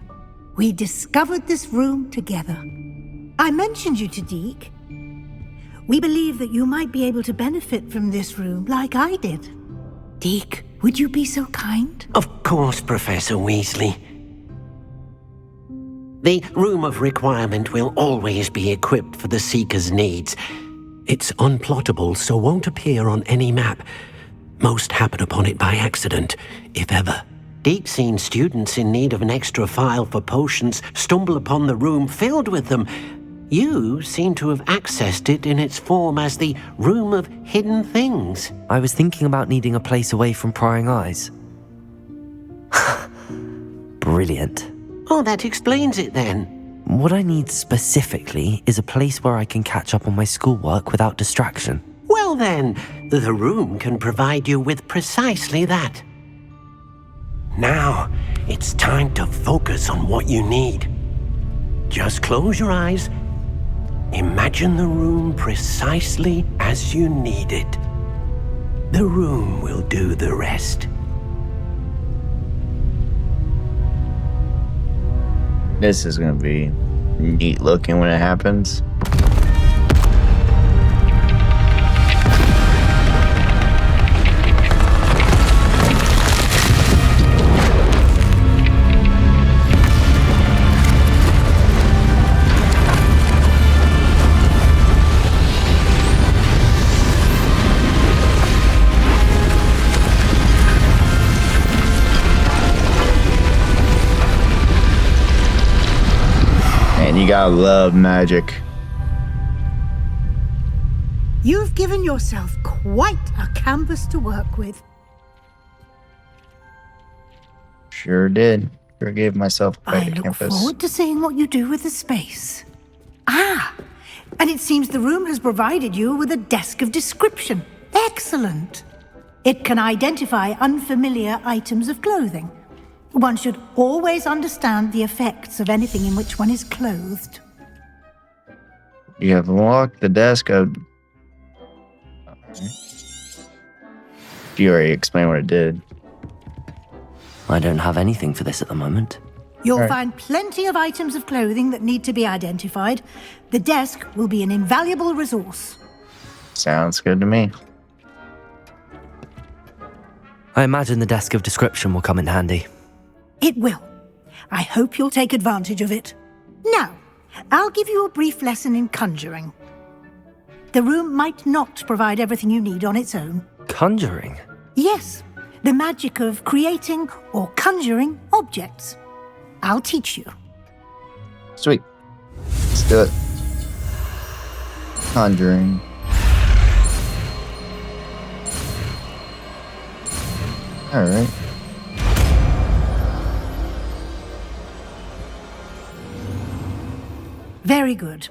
We discovered this room together. I mentioned you to Deke. We believe that you might be able to benefit from this room like I did. Deke, would you be so kind? Of course, Professor Weasley. The Room of Requirement will always be equipped for the Seeker's needs. It's unplottable, so won't appear on any map. Most happen upon it by accident, if ever. Deke's seen students in need of an extra file for potions stumble upon the room filled with them. You seem to have accessed it in its form as the Room of Hidden Things. I was thinking about needing a place away from prying eyes. Brilliant. Oh, that explains it then. What I need specifically is a place where I can catch up on my schoolwork without distraction. Well then, the room can provide you with precisely that. Now, it's time to focus on what you need. Just close your eyes. Imagine the room precisely as you need it. The room will do the rest. This is gonna be neat looking when it happens. gotta love magic. You've given yourself quite a canvas to work with. Sure did. Sure gave myself I quite a look campus. forward to seeing what you do with the space. Ah, and it seems the room has provided you with a desk of description. Excellent. It can identify unfamiliar items of clothing. One should always understand the effects of anything in which one is clothed. You have unlocked the desk of... You already explained what it did. I don't have anything for this at the moment. You'll find plenty of items of clothing that need to be identified. The desk will be an invaluable resource. Sounds good to me. I imagine the desk of description will come in handy. It will. I hope you'll take advantage of it. Now, I'll give you a brief lesson in conjuring. The room might not provide everything you need on its own. Conjuring? Yes, the magic of creating or conjuring objects. I'll teach you. Sweet. Let's do it. Conjuring. Alright. Very good.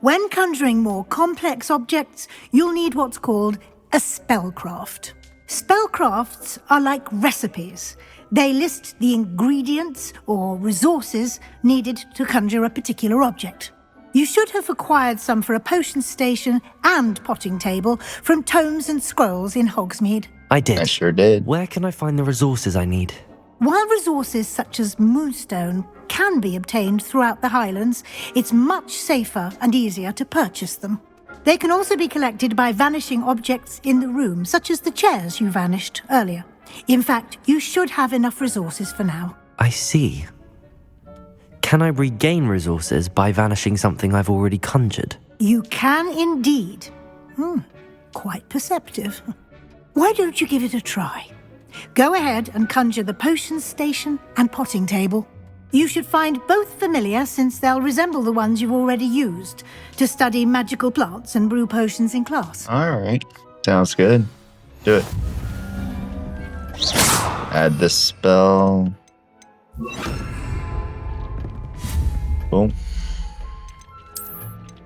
When conjuring more complex objects, you'll need what's called a spellcraft. Spellcrafts are like recipes. They list the ingredients or resources needed to conjure a particular object. You should have acquired some for a potion station and potting table from tomes and scrolls in Hogsmeade. I did. I sure did. Where can I find the resources I need? While resources such as moonstone can be obtained throughout the Highlands, it's much safer and easier to purchase them. They can also be collected by vanishing objects in the room, such as the chairs you vanished earlier. In fact, you should have enough resources for now. I see. Can I regain resources by vanishing something I've already conjured? You can indeed. Quite perceptive. Why don't you give it a try? Go ahead and conjure the potion station and potting table. You should find both familiar, since they'll resemble the ones you've already used to study magical plants and brew potions in class. Alright. Sounds good. Do it. Add the spell. Boom.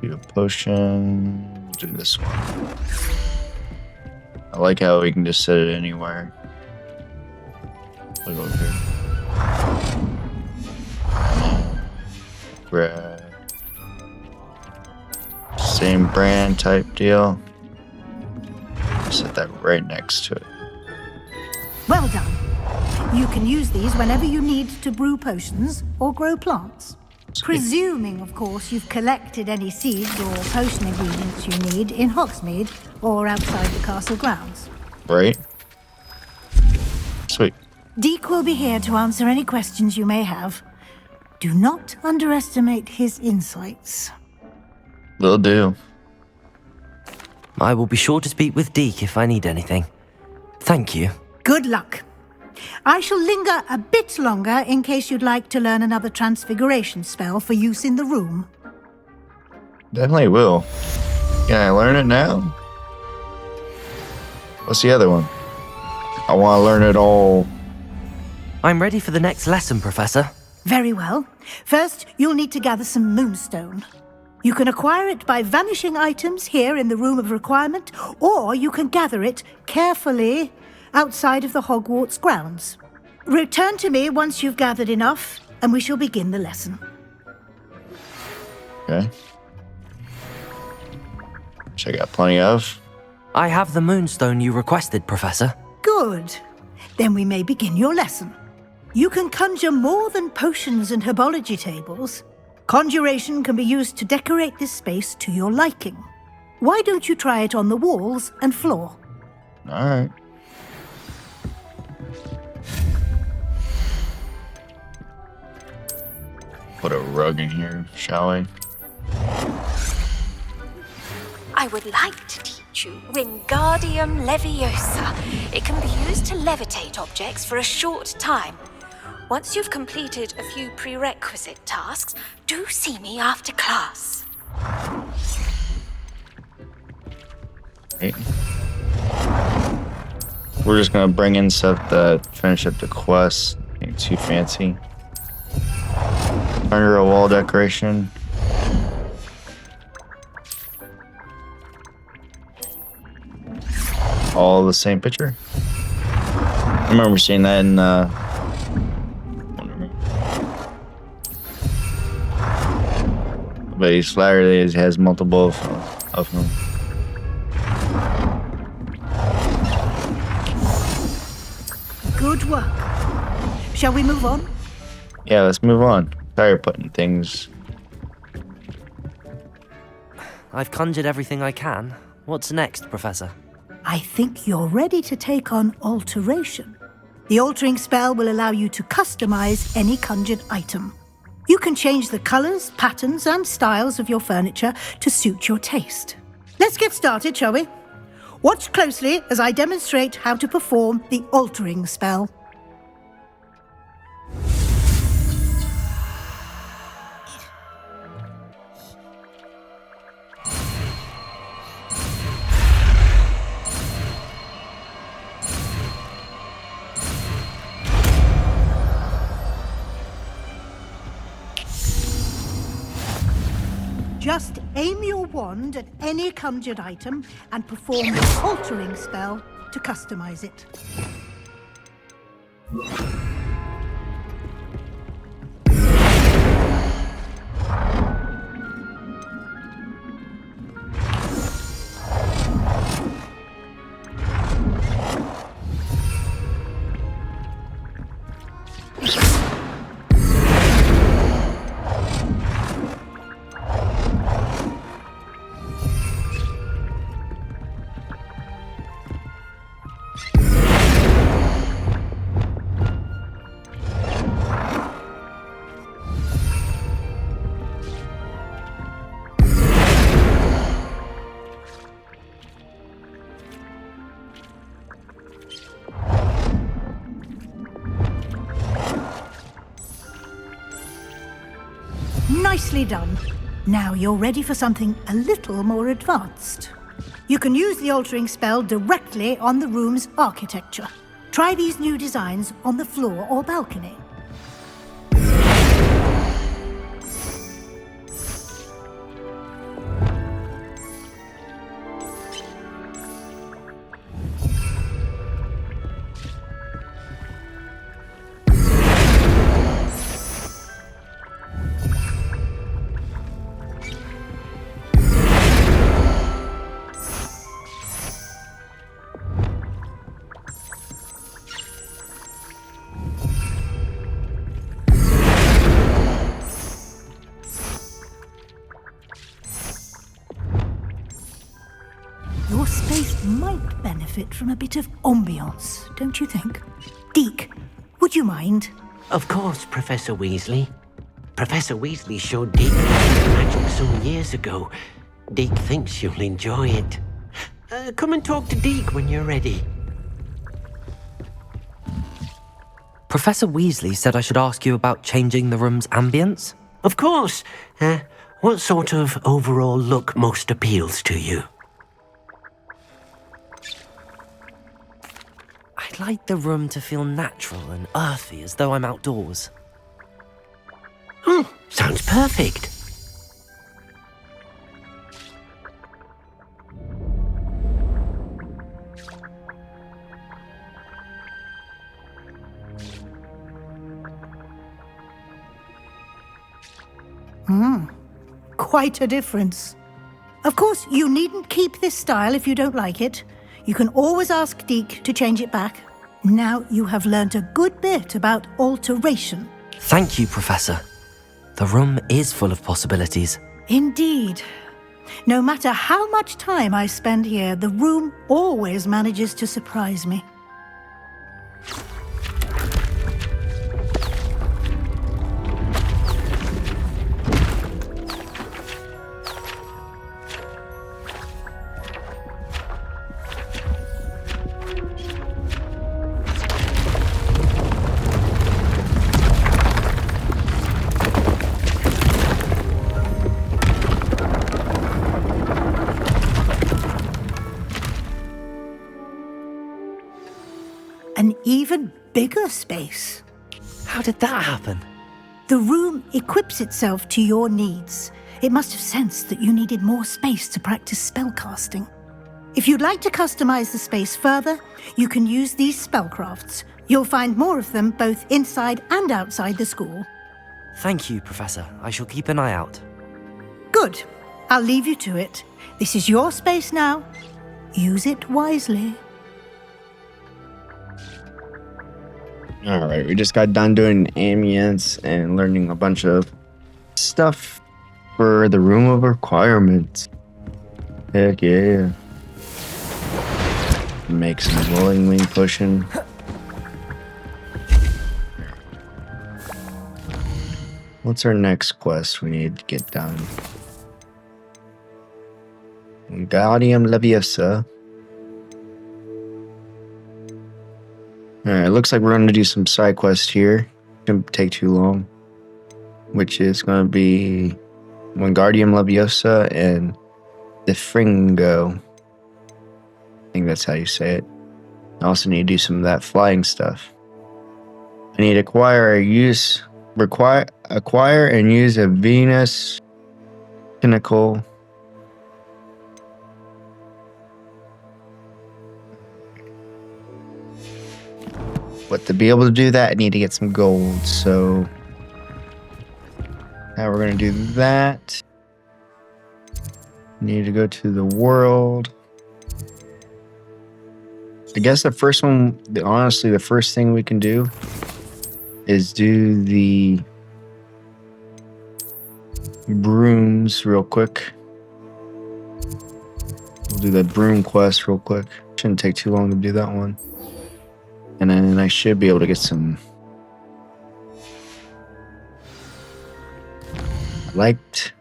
Do a potion. Do this one. I like how we can just set it anywhere. Look over here. Grab. Same brand type deal. Set that right next to it. Well done. You can use these whenever you need to brew potions or grow plants. Presuming, of course, you've collected any seeds or potion ingredients you need in Hogsmeade or outside the castle grounds. Right? Sweet. Deke will be here to answer any questions you may have. Do not underestimate his insights. Will do. I will be sure to speak with Deke if I need anything. Thank you. Good luck. I shall linger a bit longer in case you'd like to learn another transfiguration spell for use in the room. Definitely will. Can I learn it now? What's the other one? I want to learn it all. I'm ready for the next lesson, Professor. Very well. First, you'll need to gather some moonstone. You can acquire it by vanishing items here in the Room of Requirement, or you can gather it carefully outside of the Hogwarts grounds. Return to me once you've gathered enough, and we shall begin the lesson. Okay. Which I got plenty of. I have the moonstone you requested, Professor. Good. Then we may begin your lesson. You can conjure more than potions and herbology tables. Conjuration can be used to decorate this space to your liking. Why don't you try it on the walls and floor? Alright. Put a rug in here, shall we? I would like to teach you Wingardium Leviosa. It can be used to levitate objects for a short time. Once you've completed a few prerequisite tasks, do see me after class. Okay. We're just gonna bring in stuff that finish up the quest. Ain't too fancy. Under a wall decoration. All the same picture. I remember seeing that in but he's flattered has multiple of them. Good work. Shall we move on? Yeah, let's move on. Tired of putting things. I've conjured everything I can. What's next, Professor? I think you're ready to take on alteration. The altering spell will allow you to customize any conjured item. You can change the colors, patterns, and styles of your furniture to suit your taste. Let's get started, shall we? Watch closely as I demonstrate how to perform the altering spell. Just aim your wand at any conjured item and perform the altering spell to customize it. Nicely done. Now you're ready for something a little more advanced. You can use the altering spell directly on the room's architecture. Try these new designs on the floor or balcony. Your space might benefit from a bit of ambiance, don't you think? Deke, would you mind? Of course, Professor Weasley. Professor Weasley showed Deke magic some years ago. Deke thinks you'll enjoy it. Come and talk to Deke when you're ready. Professor Weasley said I should ask you about changing the room's ambience? Of course. What sort of overall look most appeals to you? I'd like the room to feel natural and earthy, as though I'm outdoors. Oh, sounds perfect. Quite a difference. Of course, you needn't keep this style if you don't like it. You can always ask Deke to change it back. Now you have learnt a good bit about alteration. Thank you, Professor. The room is full of possibilities. Indeed. No matter how much time I spend here, the room always manages to surprise me. even bigger space. How did that happen? The room equips itself to your needs. It must have sensed that you needed more space to practice spellcasting. If you'd like to customize the space further, you can use these spellcrafts. You'll find more of them both inside and outside the school. Thank you, Professor. I shall keep an eye out. Good. I'll leave you to it. This is your space now. Use it wisely. Alright, we just got done doing ambience and learning a bunch of stuff for the room of requirements. Heck yeah. Make some rolling wing pushing. What's our next quest we need to get done? Wingardium Leviosa. Alright, looks like we're going to do some side quests here. Shouldn't take too long. Which is going to be Wingardium Leviosa and the Fringo. I think that's how you say it. I also need to do some of that flying stuff. I need to acquire and use a Venus Pinnacle. But to be able to do that, I need to get some gold. So now we're going to do that. Need to go to the world. I guess the first one, honestly, the first thing we can do is do the brooms real quick. We'll do the broom quest real quick. Shouldn't take too long to do that one. And then I should be able to get some. I liked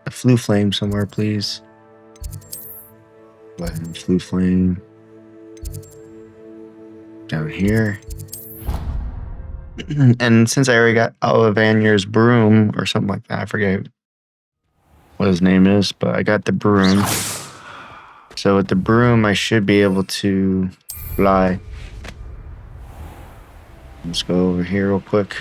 a flue flame somewhere, please. Go ahead and flue flame. Down here. And since I already got Olivander's broom or something like that, I forget what his name is, but I got the broom. So with the broom, I should be able to fly. Let's go over here real quick.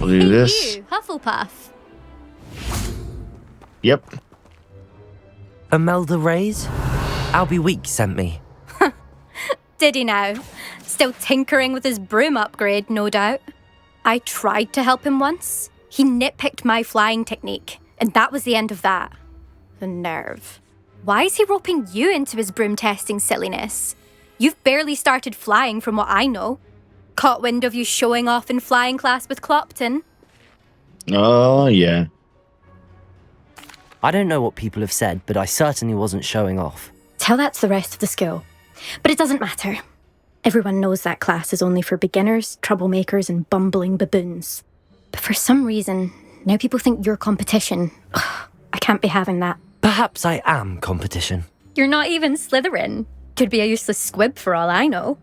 We'll do this. You, Hufflepuff. Yep. Imelda Reyes? Albie Week sent me. Did he now? Still tinkering with his broom upgrade, no doubt. I tried to help him once. He nitpicked my flying technique, and that was the end of that. The nerve. Why is he roping you into his broom testing silliness? You've barely started flying from what I know. Caught wind of you showing off in flying class with Clopton. Oh, yeah. I don't know what people have said, but I certainly wasn't showing off. Tell that to the rest of the school. But it doesn't matter. Everyone knows that class is only for beginners, troublemakers, and bumbling baboons. But for some reason, now people think you're competition. Ugh, I can't be having that. Perhaps I am competition. You're not even Slytherin. Could be a useless squib for all I know.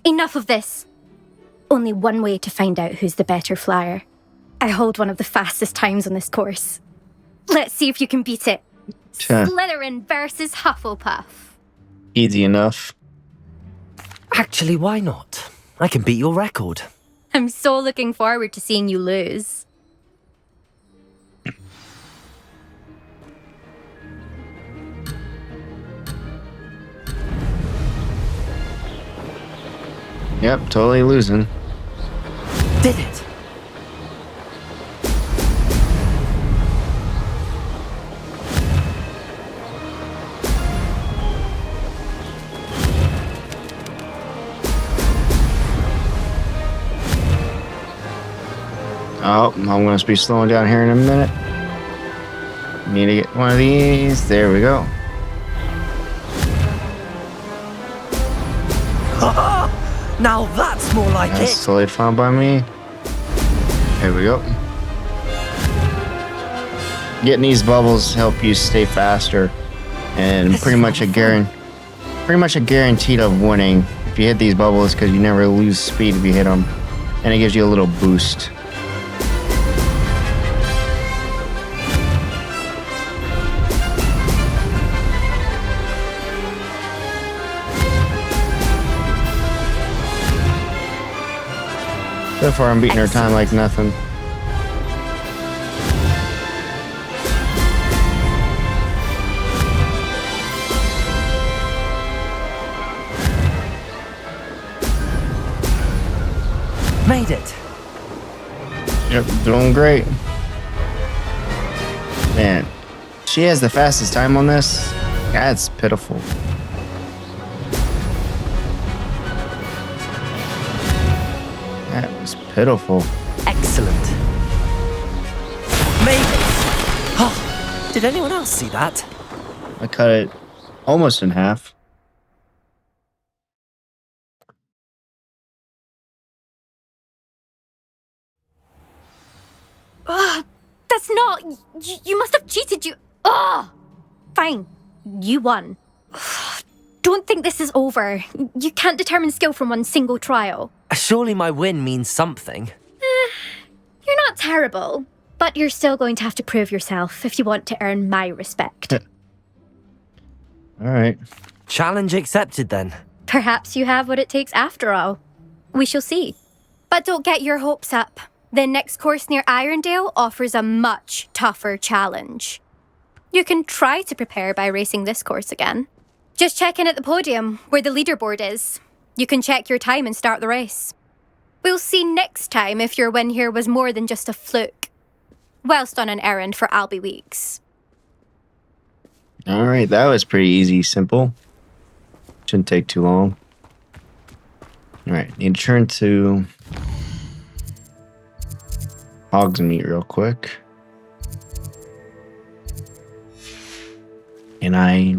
Enough of this. Only one way to find out who's the better flyer. I hold one of the fastest times on this course. Let's see if you can beat it. Slytherin versus Hufflepuff. Easy enough. Actually, why not? I can beat your record. I'm so looking forward to seeing you lose. Yep, totally losing. Did it? Oh, I'm going to be slowing down here in a minute. Need to get one of these. There we go. Now that's more like That's it. totally fine by me. There we go. Getting these bubbles help you stay faster, and pretty much a guaranteed of winning if you hit these bubbles, because you never lose speed if you hit them, and it gives you a little boost. So far, I'm beating her time like nothing. Made it. Yep, doing great. Man, she has the fastest time on this. That's pitiful. That was pitiful. Excellent. Made it. Oh, did anyone else see that? I cut it almost in half. Ugh, that's not... You must have cheated, you... Ugh! Fine. You won. Ugh, don't think this is over. You can't determine skill from one single trial. Surely my win means something. You're not terrible, but you're still going to have to prove yourself if you want to earn my respect. Alright. Challenge accepted then. Perhaps you have what it takes after all. We shall see. But don't get your hopes up. The next course near Irondale offers a much tougher challenge. You can try to prepare by racing this course again. Just check in at the podium, where the leaderboard is. You can check your time and start the race. We'll see next time if your win here was more than just a fluke, whilst on an errand for Albie Weeks. Alright, that was pretty easy, simple. Shouldn't take too long. Alright, need to turn to Hogsmeade real quick. And I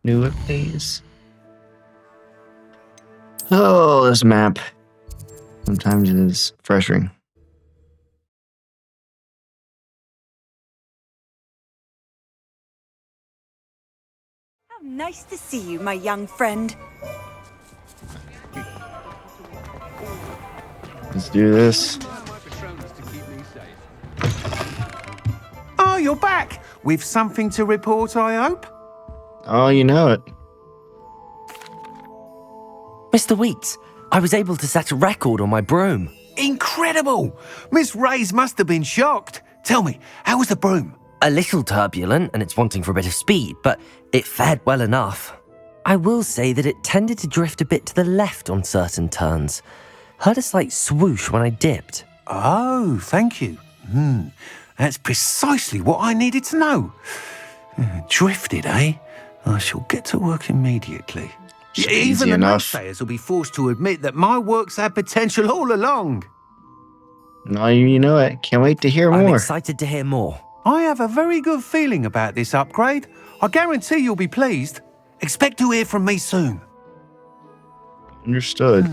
knew it, please. Oh, this map sometimes is frustrating. How nice to see you, my young friend. Let's do this. Oh, you're back! With something to report, I hope? Oh, you know it. Mr. Weeks, I was able to set a record on my broom. Incredible! Miss Reyes must have been shocked. Tell me, how was the broom? A little turbulent, and it's wanting for a bit of speed, but it fared well enough. I will say that it tended to drift a bit to the left on certain turns. Heard a slight swoosh when I dipped. Oh, thank you. That's precisely what I needed to know. Drifted, eh? I shall get to work immediately. Even the naysayers will be forced to admit that my work's had potential all along. No, you know it. Can't wait to hear more. I'm excited to hear more. I have a very good feeling about this upgrade. I guarantee you'll be pleased. Expect to hear from me soon. Understood.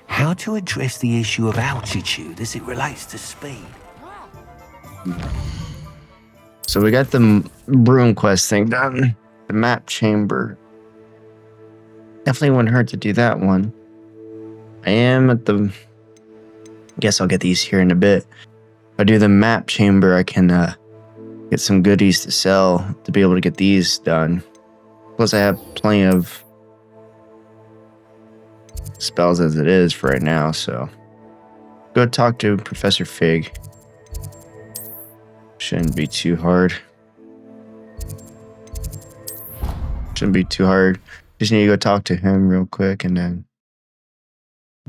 How to address the issue of altitude as it relates to speed. So we got the broom quest thing done. The map chamber. Definitely wouldn't hurt to do that one. I am at the... Guess I'll get these here in a bit. If I do the map chamber, I can get some goodies to sell to be able to get these done. Plus I have plenty of spells as it is for right now, so... Go talk to Professor Fig. Shouldn't be too hard. Shouldn't be too hard. Just need to go talk to him real quick and then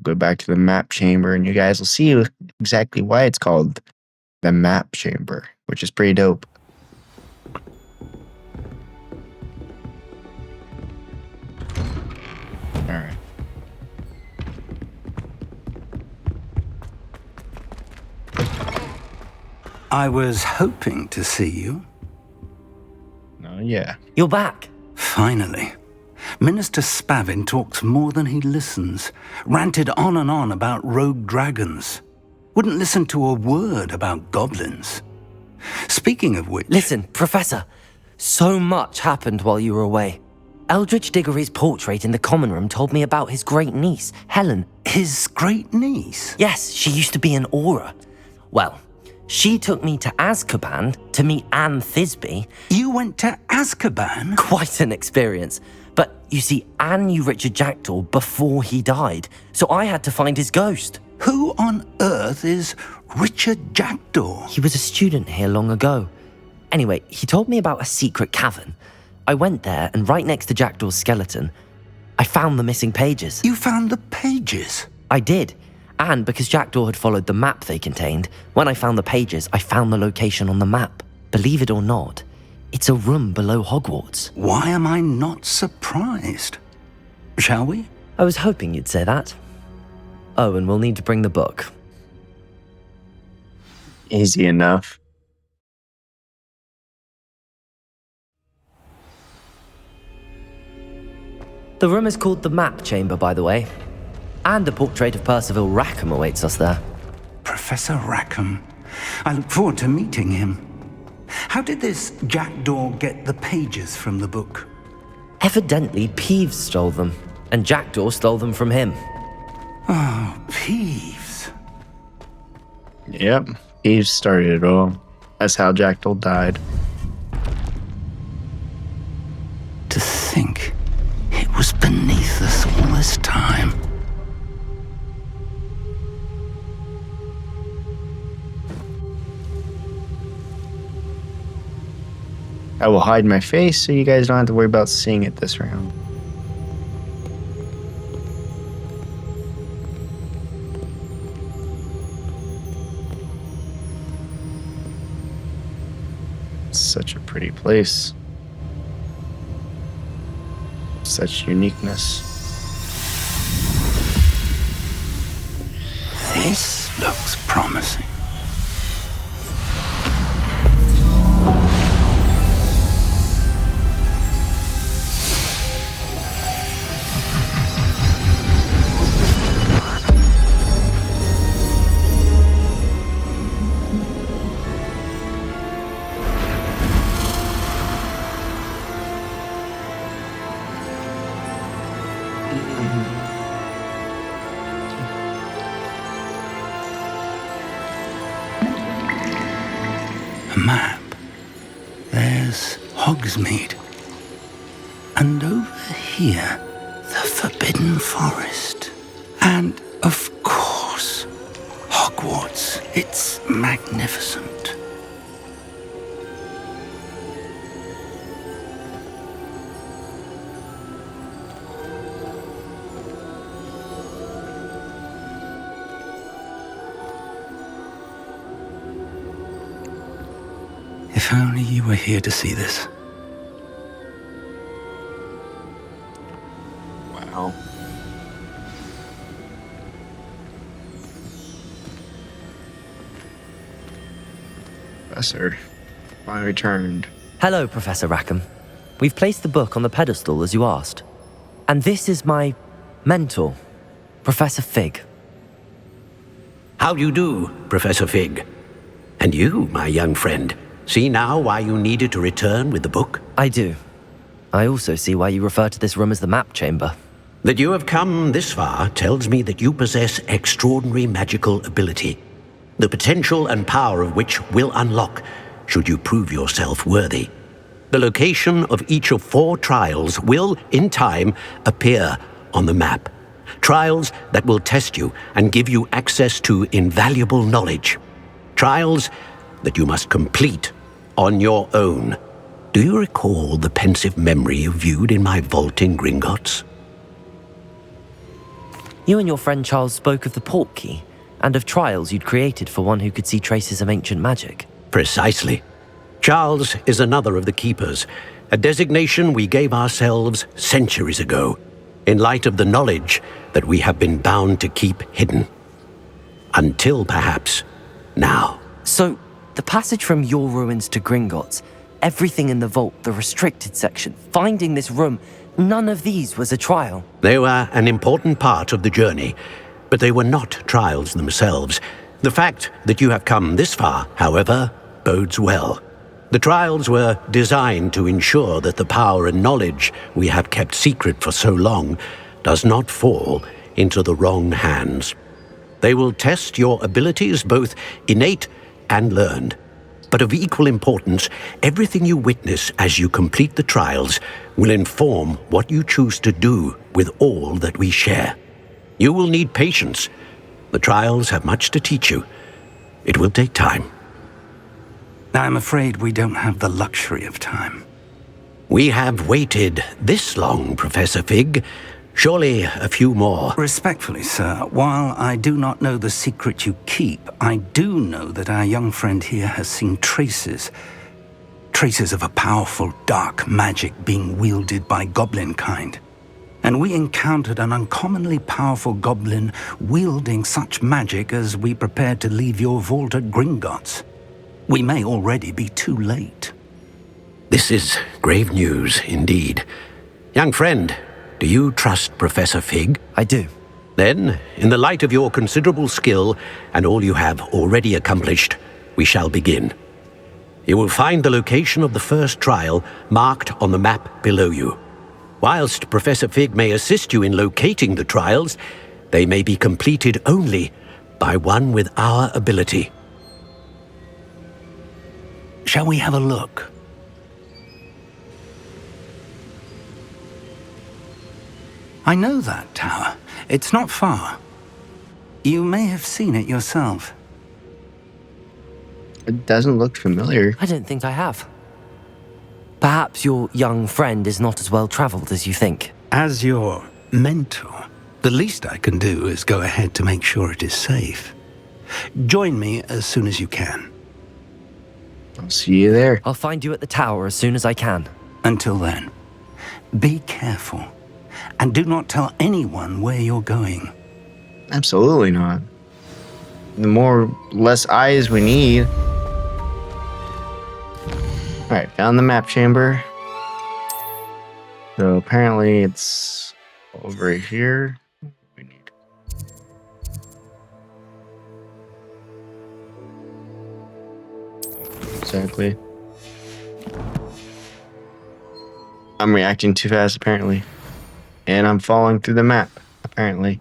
go back to the map chamber and you guys will see exactly why it's called the map chamber, which is pretty dope. Alright. I was hoping to see you. Oh, yeah. You're back. Finally. Minister Spavin talks more than he listens. Ranted on and on about rogue dragons. Wouldn't listen to a word about goblins. Speaking of which... Listen, Professor. So much happened while you were away. Eldridge Diggory's portrait in the common room told me about his great niece, Helen. His great niece? Yes, she used to be an Auror. Well, she took me to Azkaban to meet Anne Thisbe. You went to Azkaban? Quite an experience. But you see, Anne knew Richard Jackdaw before he died, so I had to find his ghost. Who on earth is Richard Jackdaw? He was a student here long ago. Anyway, he told me about a secret cavern. I went there, and right next to Jackdaw's skeleton, I found the missing pages. You found the pages? I did. And because Jackdaw had followed the map they contained, when I found the pages, I found the location on the map. Believe it or not, it's a room below Hogwarts. Why am I not surprised? Shall we? I was hoping you'd say that. Oh, and we'll need to bring the book. Easy enough. The room is called the Map Chamber, by the way. And a portrait of Percival Rackham awaits us there. Professor Rackham. I look forward to meeting him. How did this Jackdaw get the pages from the book? Evidently, Peeves stole them, and Jackdaw stole them from him. Oh, Peeves. Yep, Peeves started it all. That's how Jackdaw died. To think it was beneath us all this time. I will hide my face so you guys don't have to worry about seeing it this round. Such a pretty place. Such uniqueness. This looks promising. A map. There's Hogsmeade. And over here, the Forbidden Forest. And, of course, Hogwarts. It's magnificent. If only you were here to see this. Wow. Professor, I returned. Hello, Professor Rackham. We've placed the book on the pedestal as you asked. And this is my mentor, Professor Fig. How do you do, Professor Fig? And you, my young friend, see now why you needed to return with the book? I do. I also see why you refer to this room as the Map Chamber. That you have come this far tells me that you possess extraordinary magical ability, the potential and power of which will unlock should you prove yourself worthy. The location of each of 4 trials will, in time, appear on the map. Trials that will test you and give you access to invaluable knowledge. Trials that you must complete on your own. Do you recall the pensive memory you viewed in my vault in Gringotts? You and your friend Charles spoke of the Portkey and of trials you'd created for one who could see traces of ancient magic. Precisely. Charles is another of the Keepers, a designation we gave ourselves centuries ago, in light of the knowledge that we have been bound to keep hidden. Until perhaps now. So, the passage from your ruins to Gringotts, everything in the vault, the restricted section, finding this room, none of these was a trial. They were an important part of the journey, but they were not trials themselves. The fact that you have come this far, however, bodes well. The trials were designed to ensure that the power and knowledge we have kept secret for so long does not fall into the wrong hands. They will test your abilities, both innate and learned. But of equal importance, everything you witness as you complete the trials will inform what you choose to do with all that we share. You will need patience, The trials have much to teach you. It will take time. I'm afraid we don't have the luxury of time. We have waited this long, Professor Fig. Surely a few more. Respectfully, sir, while I do not know the secret you keep, I do know that our young friend here has seen traces of a powerful dark magic being wielded by goblin kind. And we encountered an uncommonly powerful goblin wielding such magic as we prepared to leave your vault at Gringotts. We may already be too late. This is grave news indeed. Young friend, do you trust Professor Fig? I do. Then, in the light of your considerable skill and all you have already accomplished, we shall begin. You will find the location of the first trial marked on the map below you. Whilst Professor Fig may assist you in locating the trials, they may be completed only by one with our ability. Shall we have a look? I know that tower. It's not far. You may have seen it yourself. It doesn't look familiar. I don't think I have. Perhaps your young friend is not as well traveled as you think. As your mentor, the least I can do is go ahead to make sure it is safe. Join me as soon as you can. I'll see you there. I'll find you at the tower as soon as I can. Until then, be careful. And do not tell anyone where you're going. Absolutely not. The less eyes we need. Alright, found the map chamber. So apparently it's over here. We need. Exactly. I'm reacting too fast apparently. And I'm falling through the map, apparently.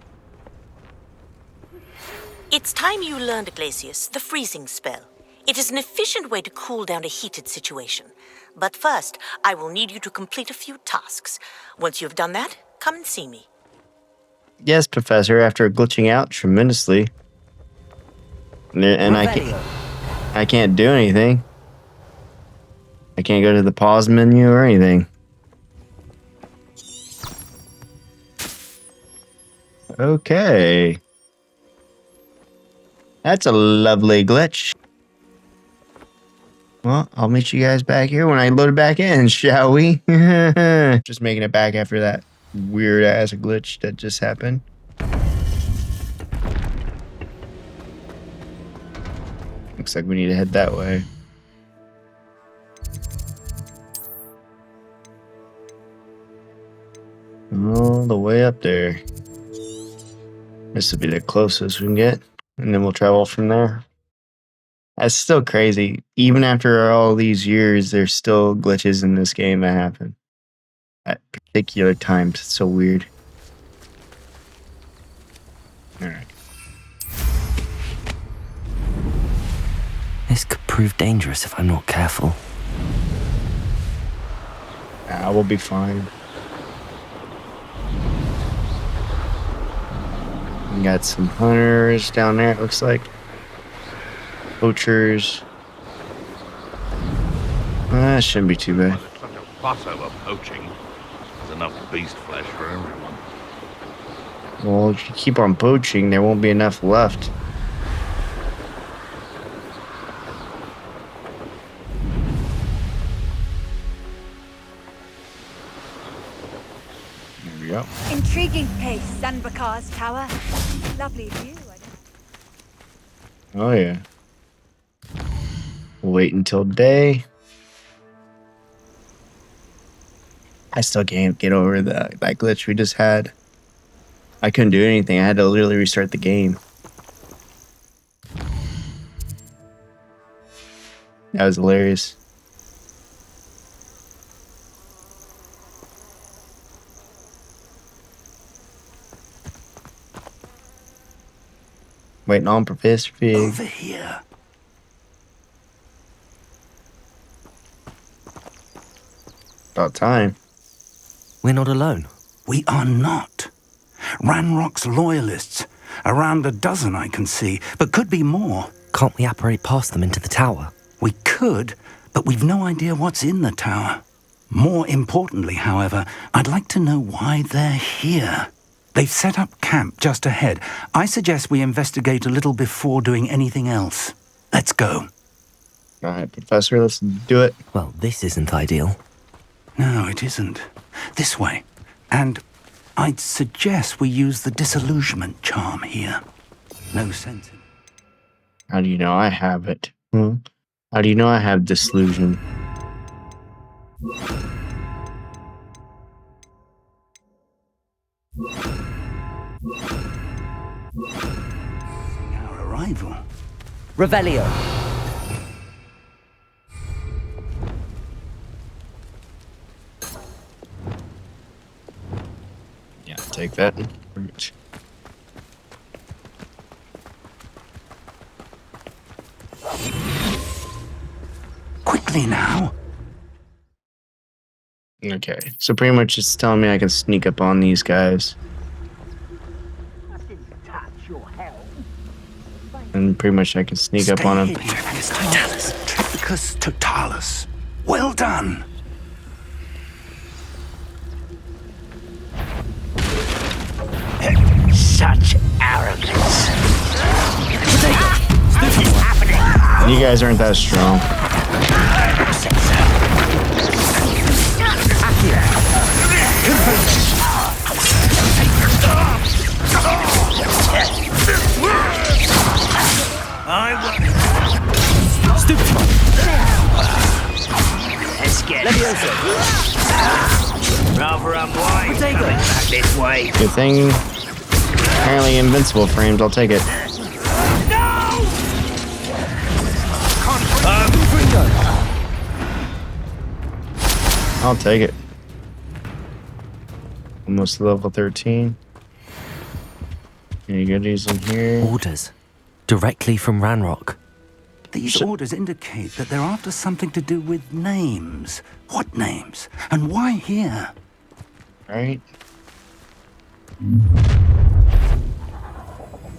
It's time you learned, Glacius, the freezing spell. It is an efficient way to cool down a heated situation. But first, I will need you to complete a few tasks. Once you've done that, come and see me. Yes, Professor, after glitching out tremendously. And I can't do anything. I can't go to the pause menu or anything. Okay. That's a lovely glitch. Well, I'll meet you guys back here when I load it back in, shall we? Just making it back after that weird-ass glitch that just happened. Looks like we need to head that way. All the way up there. This will be the closest we can get, and then we'll travel from there. That's still crazy. Even after all these years, there's still glitches in this game that happen at particular times. It's so weird. Alright. This could prove dangerous if I'm not careful. I will be fine. We got some hunters down there, it looks like. Poachers. That shouldn't be too bad. Such a fuss over poaching. There's enough beast flesh for everyone. Well, if you keep on poaching, there won't be enough left. There we go. Intriguing place, Zanbakar's tower. Lovely view. Oh yeah. We'll wait until day. I still can't get over that glitch we just had. I couldn't do anything. I had to literally restart the game. That was hilarious. Waiting on Professor Fig. Over here. About time. We're not alone. We are not. Ranrock's loyalists, Around a dozen I can see, but could be more. Can't we apparate past them into the tower? We could, but we've no idea what's in the tower. More importantly, however, I'd like to know why they're here. They've set up camp just ahead. I suggest we investigate a little before doing anything else. Let's go. All right, Professor, let's do it. Well, this isn't ideal. No, it isn't. This way. And I'd suggest we use the disillusionment charm here. No sense in it. How do you know I have it? How do you know I have disillusion? Our arrival. Revelio. Yeah, take that. Quickly now. Okay, so pretty much it's telling me I can sneak up on these guys. And pretty much I can sneak up on them. Triplicus totalis. Well done. Such arrogance. You guys aren't that strong. Let's get rather unwise coming back this way. Good thing. Apparently invincible frames, I'll take it. I'll take it. Almost level 13. Any goodies in here? Orders. Directly from Ranrock. These orders indicate that they're after something to do with names. What names? And why here? Right.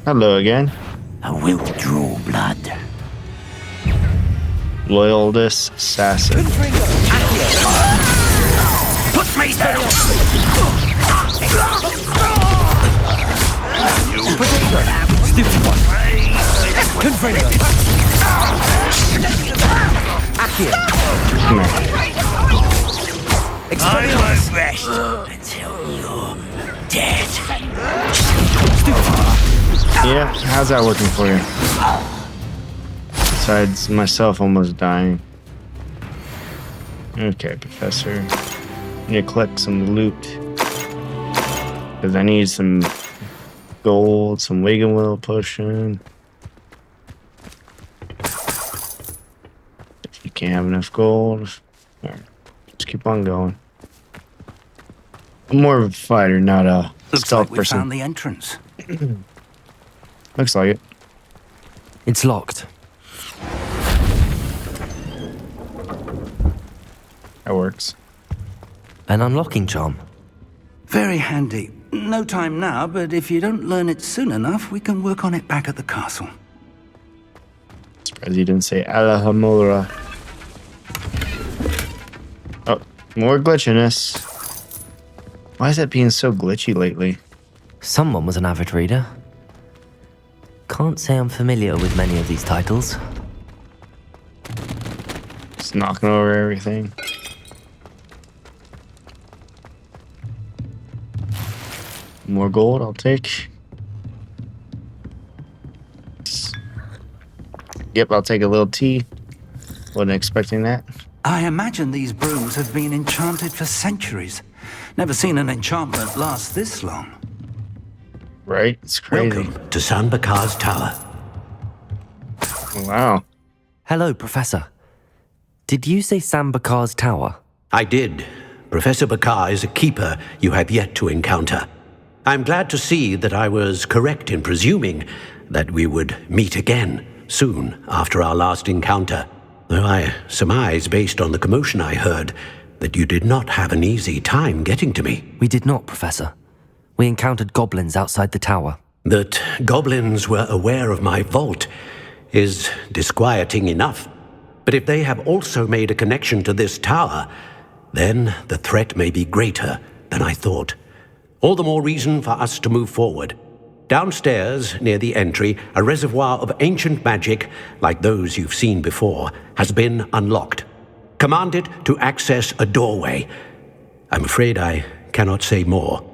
Hello again. I will draw blood. Loyaldist assassin. Put me down. Stupid one. Come here. I won't rest until you're dead. Yeah, how's that working for you? Besides myself almost dying. Okay, Professor. Need to collect some loot. Because I need some gold, some Wagon Wheel potion. If you can't have enough gold, alright, just keep on going. I'm more of a fighter, not a Looks stealth like we person. found the entrance. Looks like it. It's locked. That works. An unlocking charm. Very handy. No time now, but if you don't learn it soon enough, we can work on it back at the castle. Surprised you didn't say Alhamura. Oh, more glitchiness. Why is that being so glitchy lately? Someone was an avid reader. Can't say I'm familiar with many of these titles. Just knocking over everything. More gold, I'll take. Yep, I'll take a little tea. Wasn't expecting that. I imagine these brooms have been enchanted for centuries. Never seen an enchantment last this long. Right? It's crazy. Welcome to San Bakar's tower. Wow. Hello, Professor. Did you say Sam Bakar's tower? I did. Professor Bakar is a keeper you have yet to encounter. I'm glad to see that I was correct in presuming that we would meet again soon after our last encounter. Though I surmise, based on the commotion I heard, that you did not have an easy time getting to me. We did not, Professor. We encountered goblins outside the tower. That goblins were aware of my vault is disquieting enough. But if they have also made a connection to this tower, then the threat may be greater than I thought. All the more reason for us to move forward. Downstairs, near the entry, a reservoir of ancient magic, like those you've seen before, has been unlocked. Command it to access a doorway. I'm afraid I cannot say more.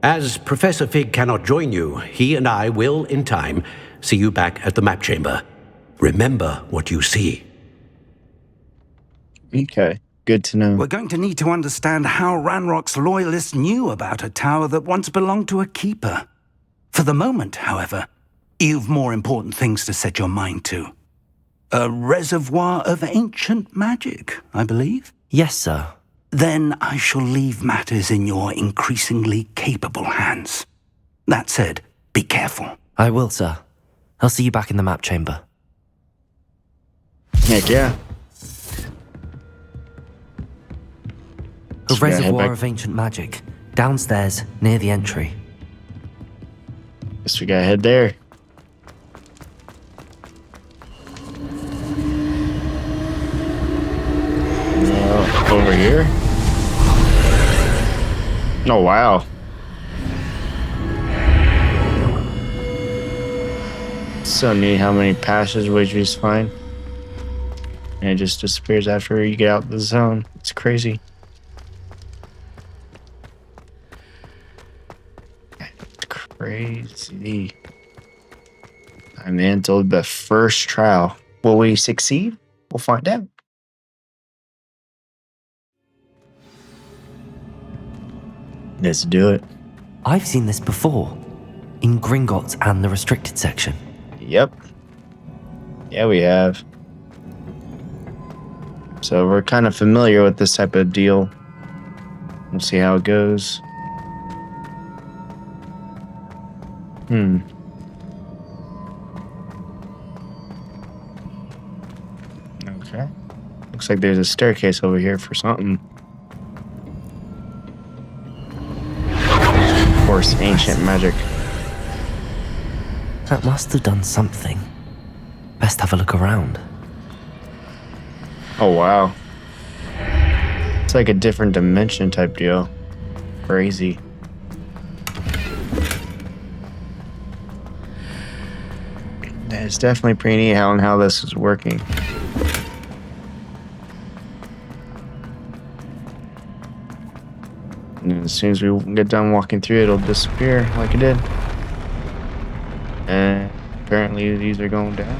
As Professor Fig cannot join you, he and I will, in time, see you back at the map chamber. Remember what you see. Okay, good to know. We're going to need to understand how Ranrock's loyalists knew about a tower that once belonged to a keeper. For the moment, however, you've more important things to set your mind to. A reservoir of ancient magic, I believe? Yes, sir. Then I shall leave matters in your increasingly capable hands. That said, be careful. I will, sir. I'll see you back in the map chamber. Heck yeah. A reservoir of ancient magic, downstairs, near the entry. Guess we gotta head there. Over here? Oh, wow. So neat how many passageways you just find. And it just disappears after you get out of the zone. It's crazy. It's crazy. I mean, it's only the first trial. Will we succeed? We'll find out. Let's do it. I've seen this before. In Gringotts and the restricted section. Yep. Yeah, we have. So we're kind of familiar with this type of deal. We'll see how it goes. Okay. Looks like there's a staircase over here for something. Of course, ancient magic. That must have done something. Best have a look around. Oh, wow. It's like a different dimension type deal. Crazy. It's definitely pretty neat how this is working. And as soon as we get done walking through it, it'll disappear like it did. And apparently these are going down.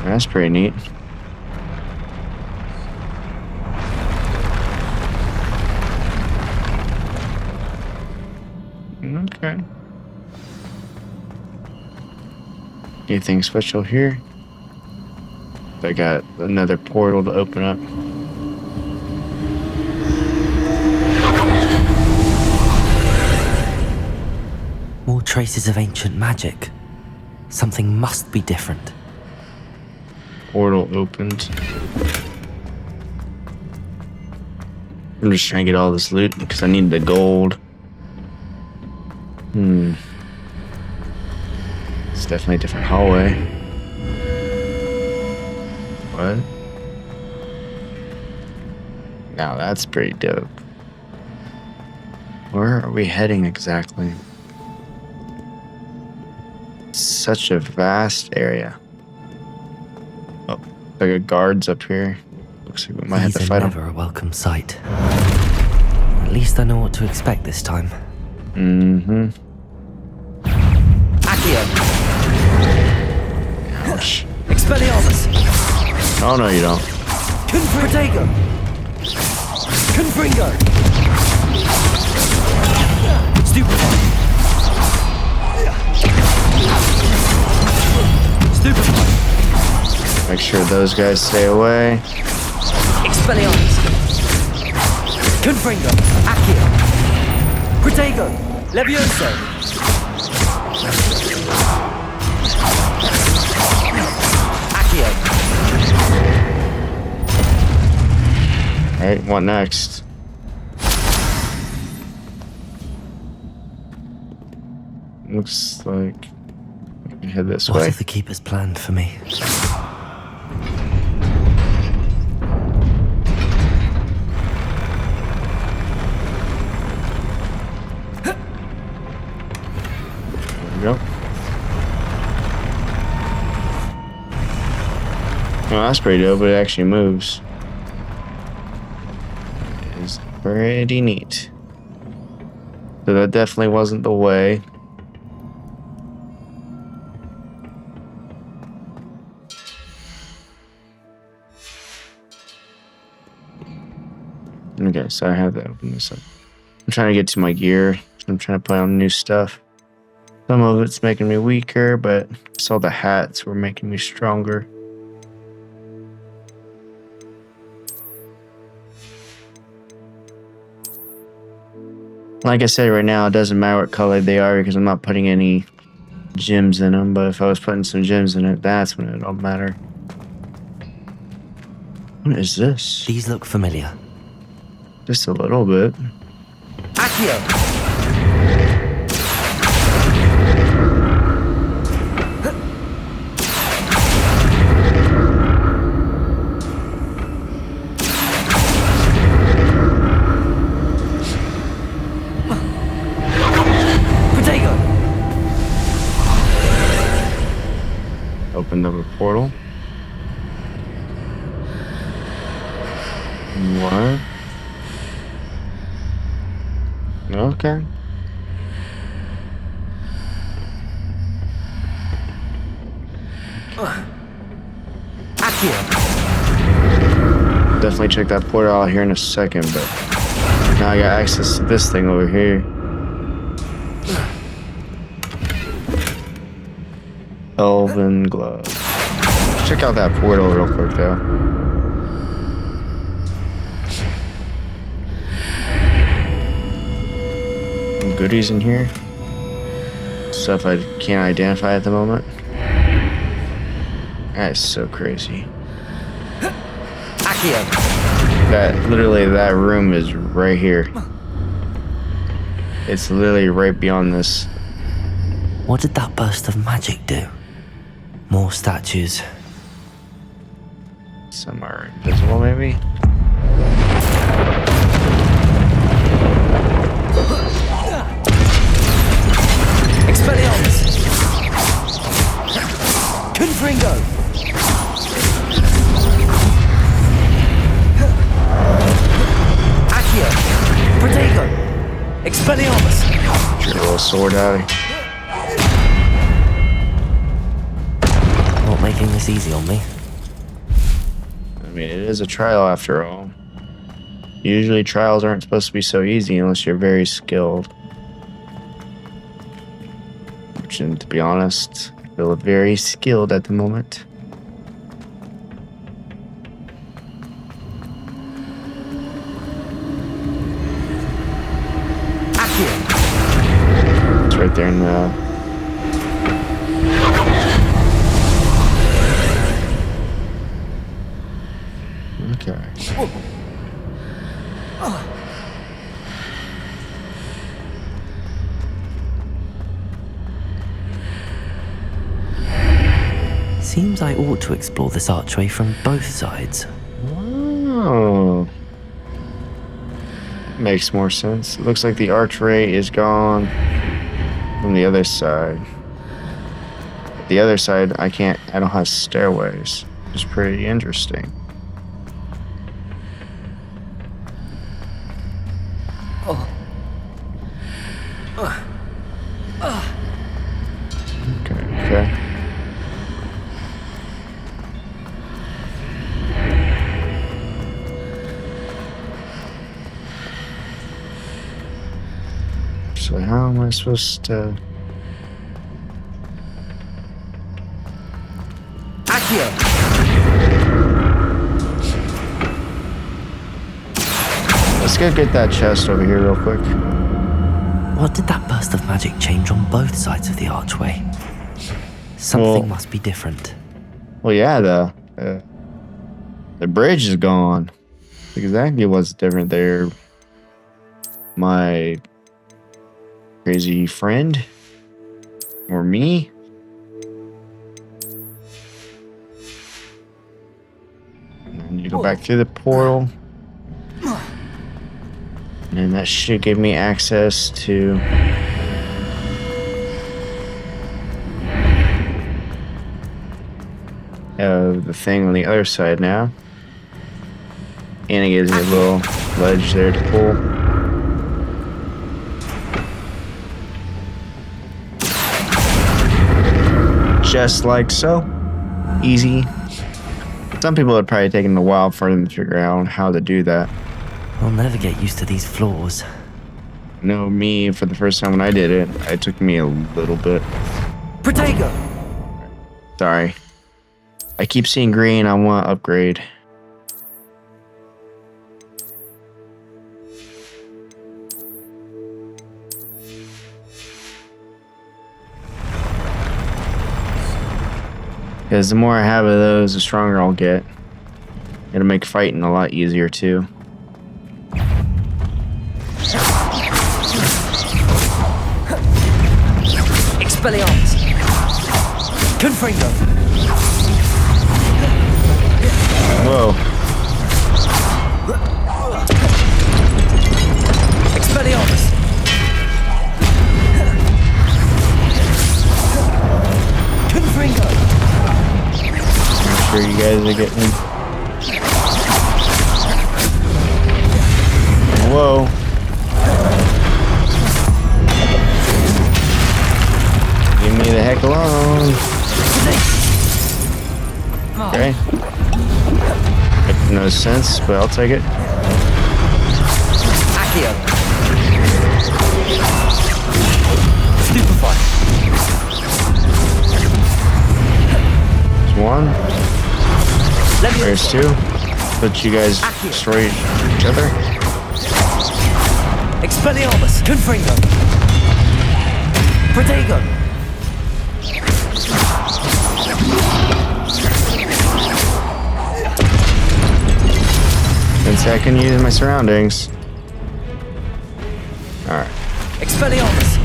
That's pretty neat. Okay. Anything special here? I got another portal to open up. More traces of ancient magic. Something must be different. Portal opened. I'm just trying to get all this loot because I need the gold. It's definitely a different hallway. What? Now that's pretty dope. Where are we heading exactly? Such a vast area. Oh, like a guard's up here. Looks like we might have to fight him. Never a welcome sight. At least I know what to expect this time. Accio! Ouch. Expelliarmus! Oh no, you don't. Protego! Confringo! Stupefy! Stupefy! Make sure those guys stay away. Expelliarmus! Confringo! Accio! Protego! Levioso! Alright, what next? Looks like we can head this What way. have the keepers planned for me? There we go. Oh, that's pretty dope, but it actually moves. It's pretty neat. So that definitely wasn't the way. Okay, so I have to open this up. I'm trying to get to my gear. I'm trying to play on new stuff. Some of it's making me weaker, but I saw the hats were making me stronger. Like I said, right now, it doesn't matter what color they are because I'm not putting any gems in them. But if I was putting some gems in it, that's when it'll matter. What is this? These look familiar. Just a little bit. Accio! Opened up a portal. What? Okay. Definitely check that portal out here in a second, but now I got access to this thing over here. Elven glove. Check out that portal real quick though. Some goodies in here. Stuff I can't identify at the moment. That is so crazy. That room is right here. It's literally right beyond this. What did that burst of magic do? More statues. Some are invisible, maybe? Expelliarmus! Confringo! Accio! Protego! Expelliarmus! Get your little sword out. Not making this easy on me. I mean, it is a trial after all. Usually trials aren't supposed to be so easy unless you're very skilled. Which, and to be honest, I feel very skilled at the moment. It's right there in the... Okay. Seems I ought to explore this archway from both sides. Oh. Makes more sense. It looks like the archway is gone from the other side. The other side, I don't have stairways. It's pretty interesting. Okay. So how am I supposed to... Let's go get that chest over here real quick. What did that burst of magic change on both sides of the archway? Something must be different. Well, yeah, the bridge is gone. Exactly what's different there, my crazy friend. Or me? I need to go back through the portal. And that should give me access to... the thing on the other side now. And it gives me a little ledge there to pull. Just like so. Easy. Some people had probably taken a while for them to figure out how to do that. I'll never get used to these floors. No, me, for the first time when I did it, it took me a little bit. Protego! Sorry. I keep seeing green, I want to upgrade. Because the more I have of those, the stronger I'll get. It'll make fighting a lot easier too. Expelliarmus! Confringo! Whoa. Expelliarmus! Confringo! Make sure you guys are getting... Whoa. Leave me the heck alone. Okay. Makes no sense, but I'll take it. Accio. Stupefy. There's one. There's two. But you guys destroy each other. Expelliarmus. Confringo. Protego. 10 seconds using my surroundings. Alright. Expelliarmus.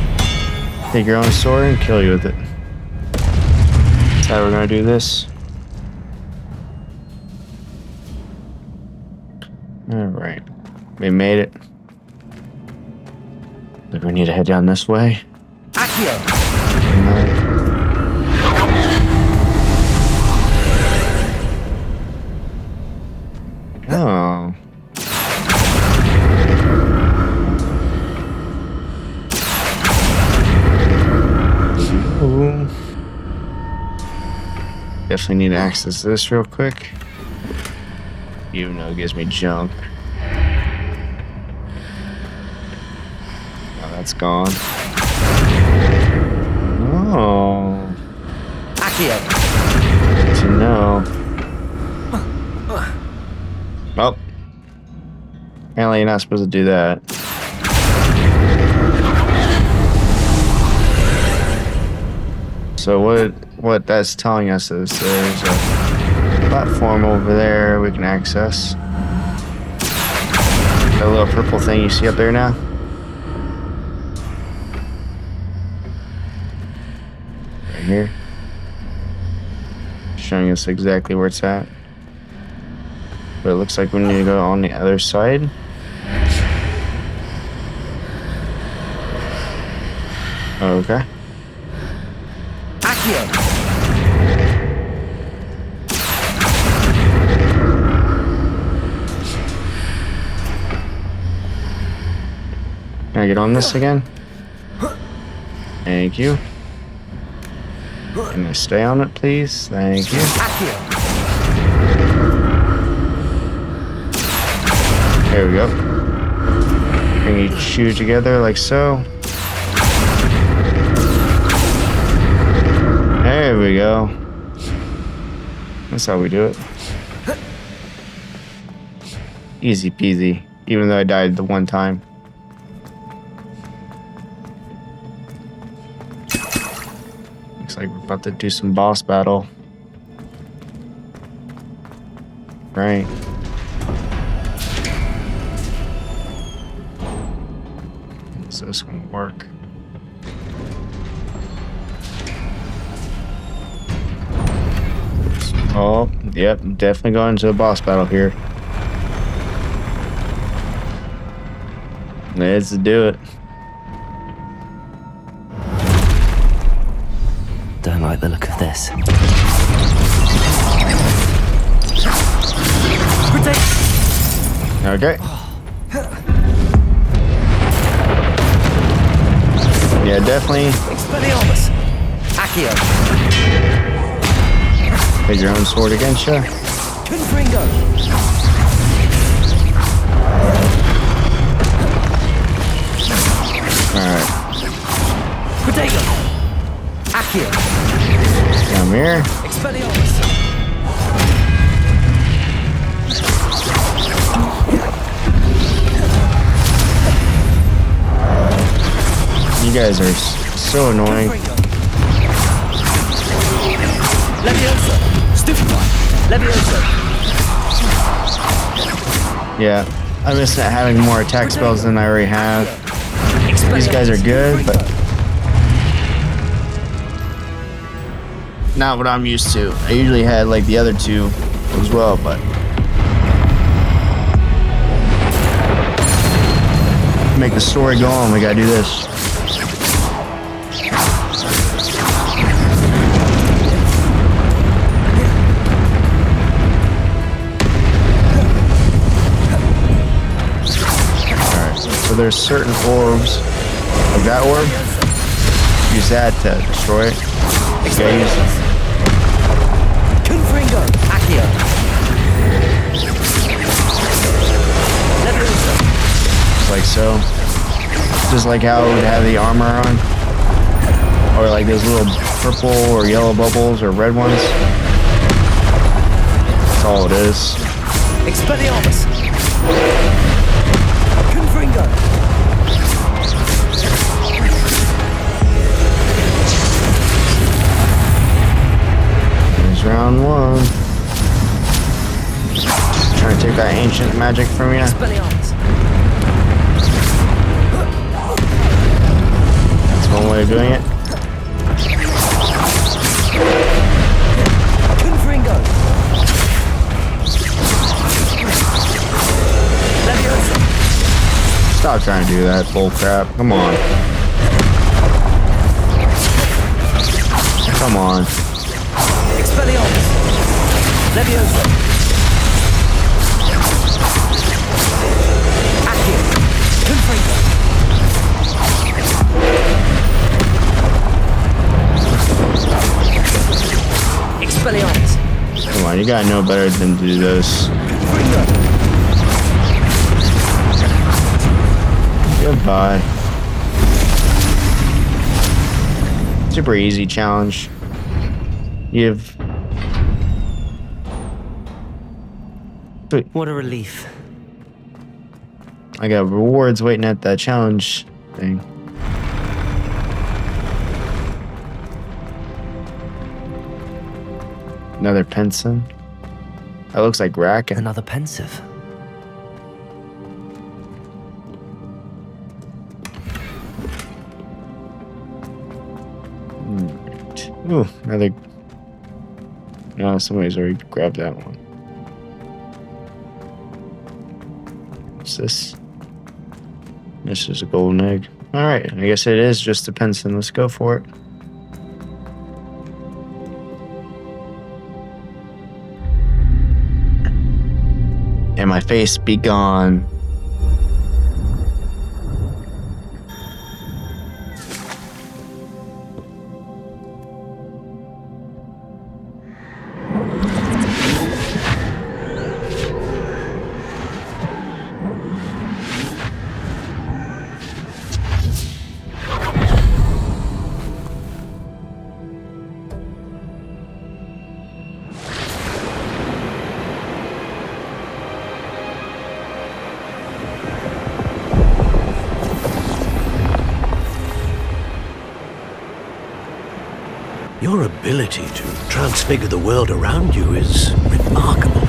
Take your own sword and kill you with it. That's how we're gonna do this. Alright. We made it. Look, we need to head down this way. Accio. Oh. Ooh. Definitely need to access this real quick. Even though it gives me junk. Now that's gone. Oh. Accio. Good to know. Oh. Apparently you're not supposed to do that. So what that's telling us is there's a platform over there we can access. That little purple thing you see up there now? Right here. Showing us exactly where it's at. But it looks like we need to go on the other side. Okay. Accio. Can I get on this again? Thank you. Can I stay on it, please? Thank you. Accio. There we go. Bring each shoe together like so. There we go. That's how we do it. Easy peasy. Even though I died the one time. Looks like we're about to do some boss battle. Right. So this gonna work. Oh, yep, definitely going into a boss battle here. Let's do it. Don't like the look of this. Okay. Yeah, definitely. Expelliarmus! Accio! Take your own sword against you. Confringo! Alright. Protego! Accio! Come here. Expelliarmus! You guys are so annoying. Leviosa! Stupefy! Leviosa! Yeah, I miss having more attack spells than I already have. These guys are good, but not what I'm used to. I usually had like the other two as well, but to make the story go on, we gotta do this. So there's certain orbs, like that orb, use that to destroy it. You gotta use it. Confringo! Accio! Leviosa! Just like so. Just like how it would have the armor on. Or like those little purple or yellow bubbles or red ones. That's all it is. Expelliarmus! Confringo! There's round one. Trying to take that ancient magic from you. Expelliarmus! That's one way of doing it. Confringo! Leviosa! Stop trying to do that bull crap. Come on. Come on. Expelliarmus! Leviosa! Accio! Confringo! Expelliarmus! Come on, you gotta know better than to do this. Confringo! Goodbye. Super easy challenge. You've. What a relief. I got rewards waiting at that challenge thing. Another pensive. That looks like racket. Another pensive. Ooh, another. No, somebody's already grabbed that one. What's this? This is a golden egg. Alright, I guess it is just a pensive. Let's go for it. And my face be gone. Your ability to transfigure the world around you is remarkable.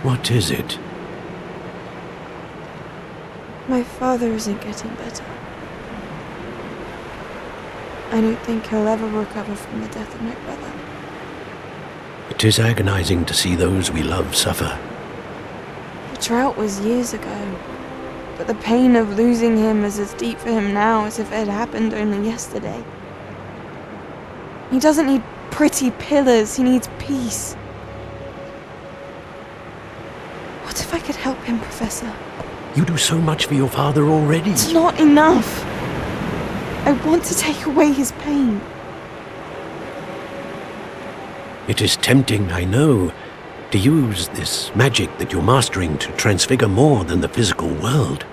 What is it? My father isn't getting better. I don't think he'll ever recover from the death of my brother. It is agonizing to see those we love suffer. The drought was years ago, but the pain of losing him is as deep for him now as if it had happened only yesterday. He doesn't need pretty pillars, he needs peace. What if I could help him, Professor? You do so much for your father already. It's not enough. I want to take away his pain. It is tempting, I know, to use this magic that you're mastering to transfigure more than the physical world.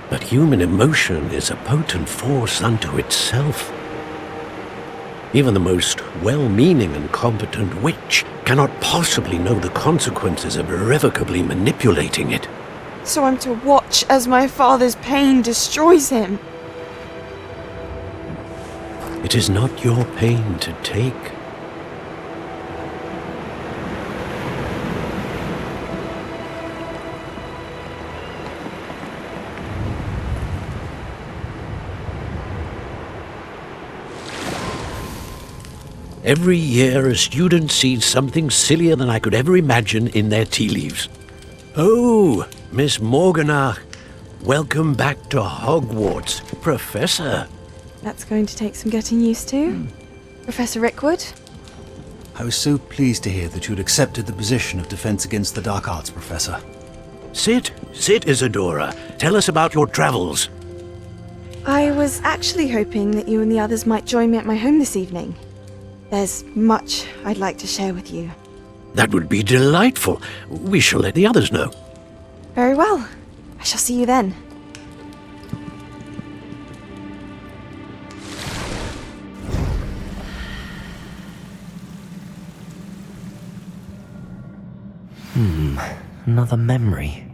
But human emotion is a potent force unto itself. Even the most well-meaning and competent witch cannot possibly know the consequences of irrevocably manipulating it. So I'm to watch as my father's pain destroys him. It is not your pain to take. Every year, a student sees something sillier than I could ever imagine in their tea leaves. Oh, Miss Morganach, welcome back to Hogwarts, Professor. That's going to take some getting used to. Professor Rickwood? I was so pleased to hear that you'd accepted the position of Defense Against the Dark Arts, Professor. Sit, Isadora. Tell us about your travels. I was actually hoping that you and the others might join me at my home this evening. There's much I'd like to share with you. That would be delightful. We shall let the others know. Very well. I shall see you then. Another memory.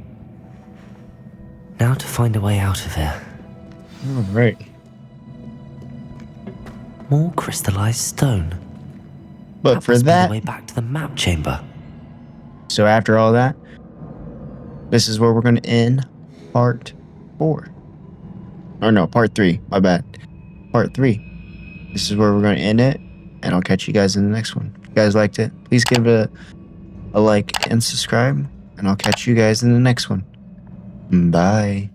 Now to find a way out of here. All right. More crystallized stone. But for must be that, the way back to the map chamber. so after all that, this is where we're going to end part 4. Or no, part 3. My bad. Part 3. This is where we're going to end it, and I'll catch you guys in the next one. If you guys liked it, please give it a like and subscribe, and I'll catch you guys in the next one. Bye.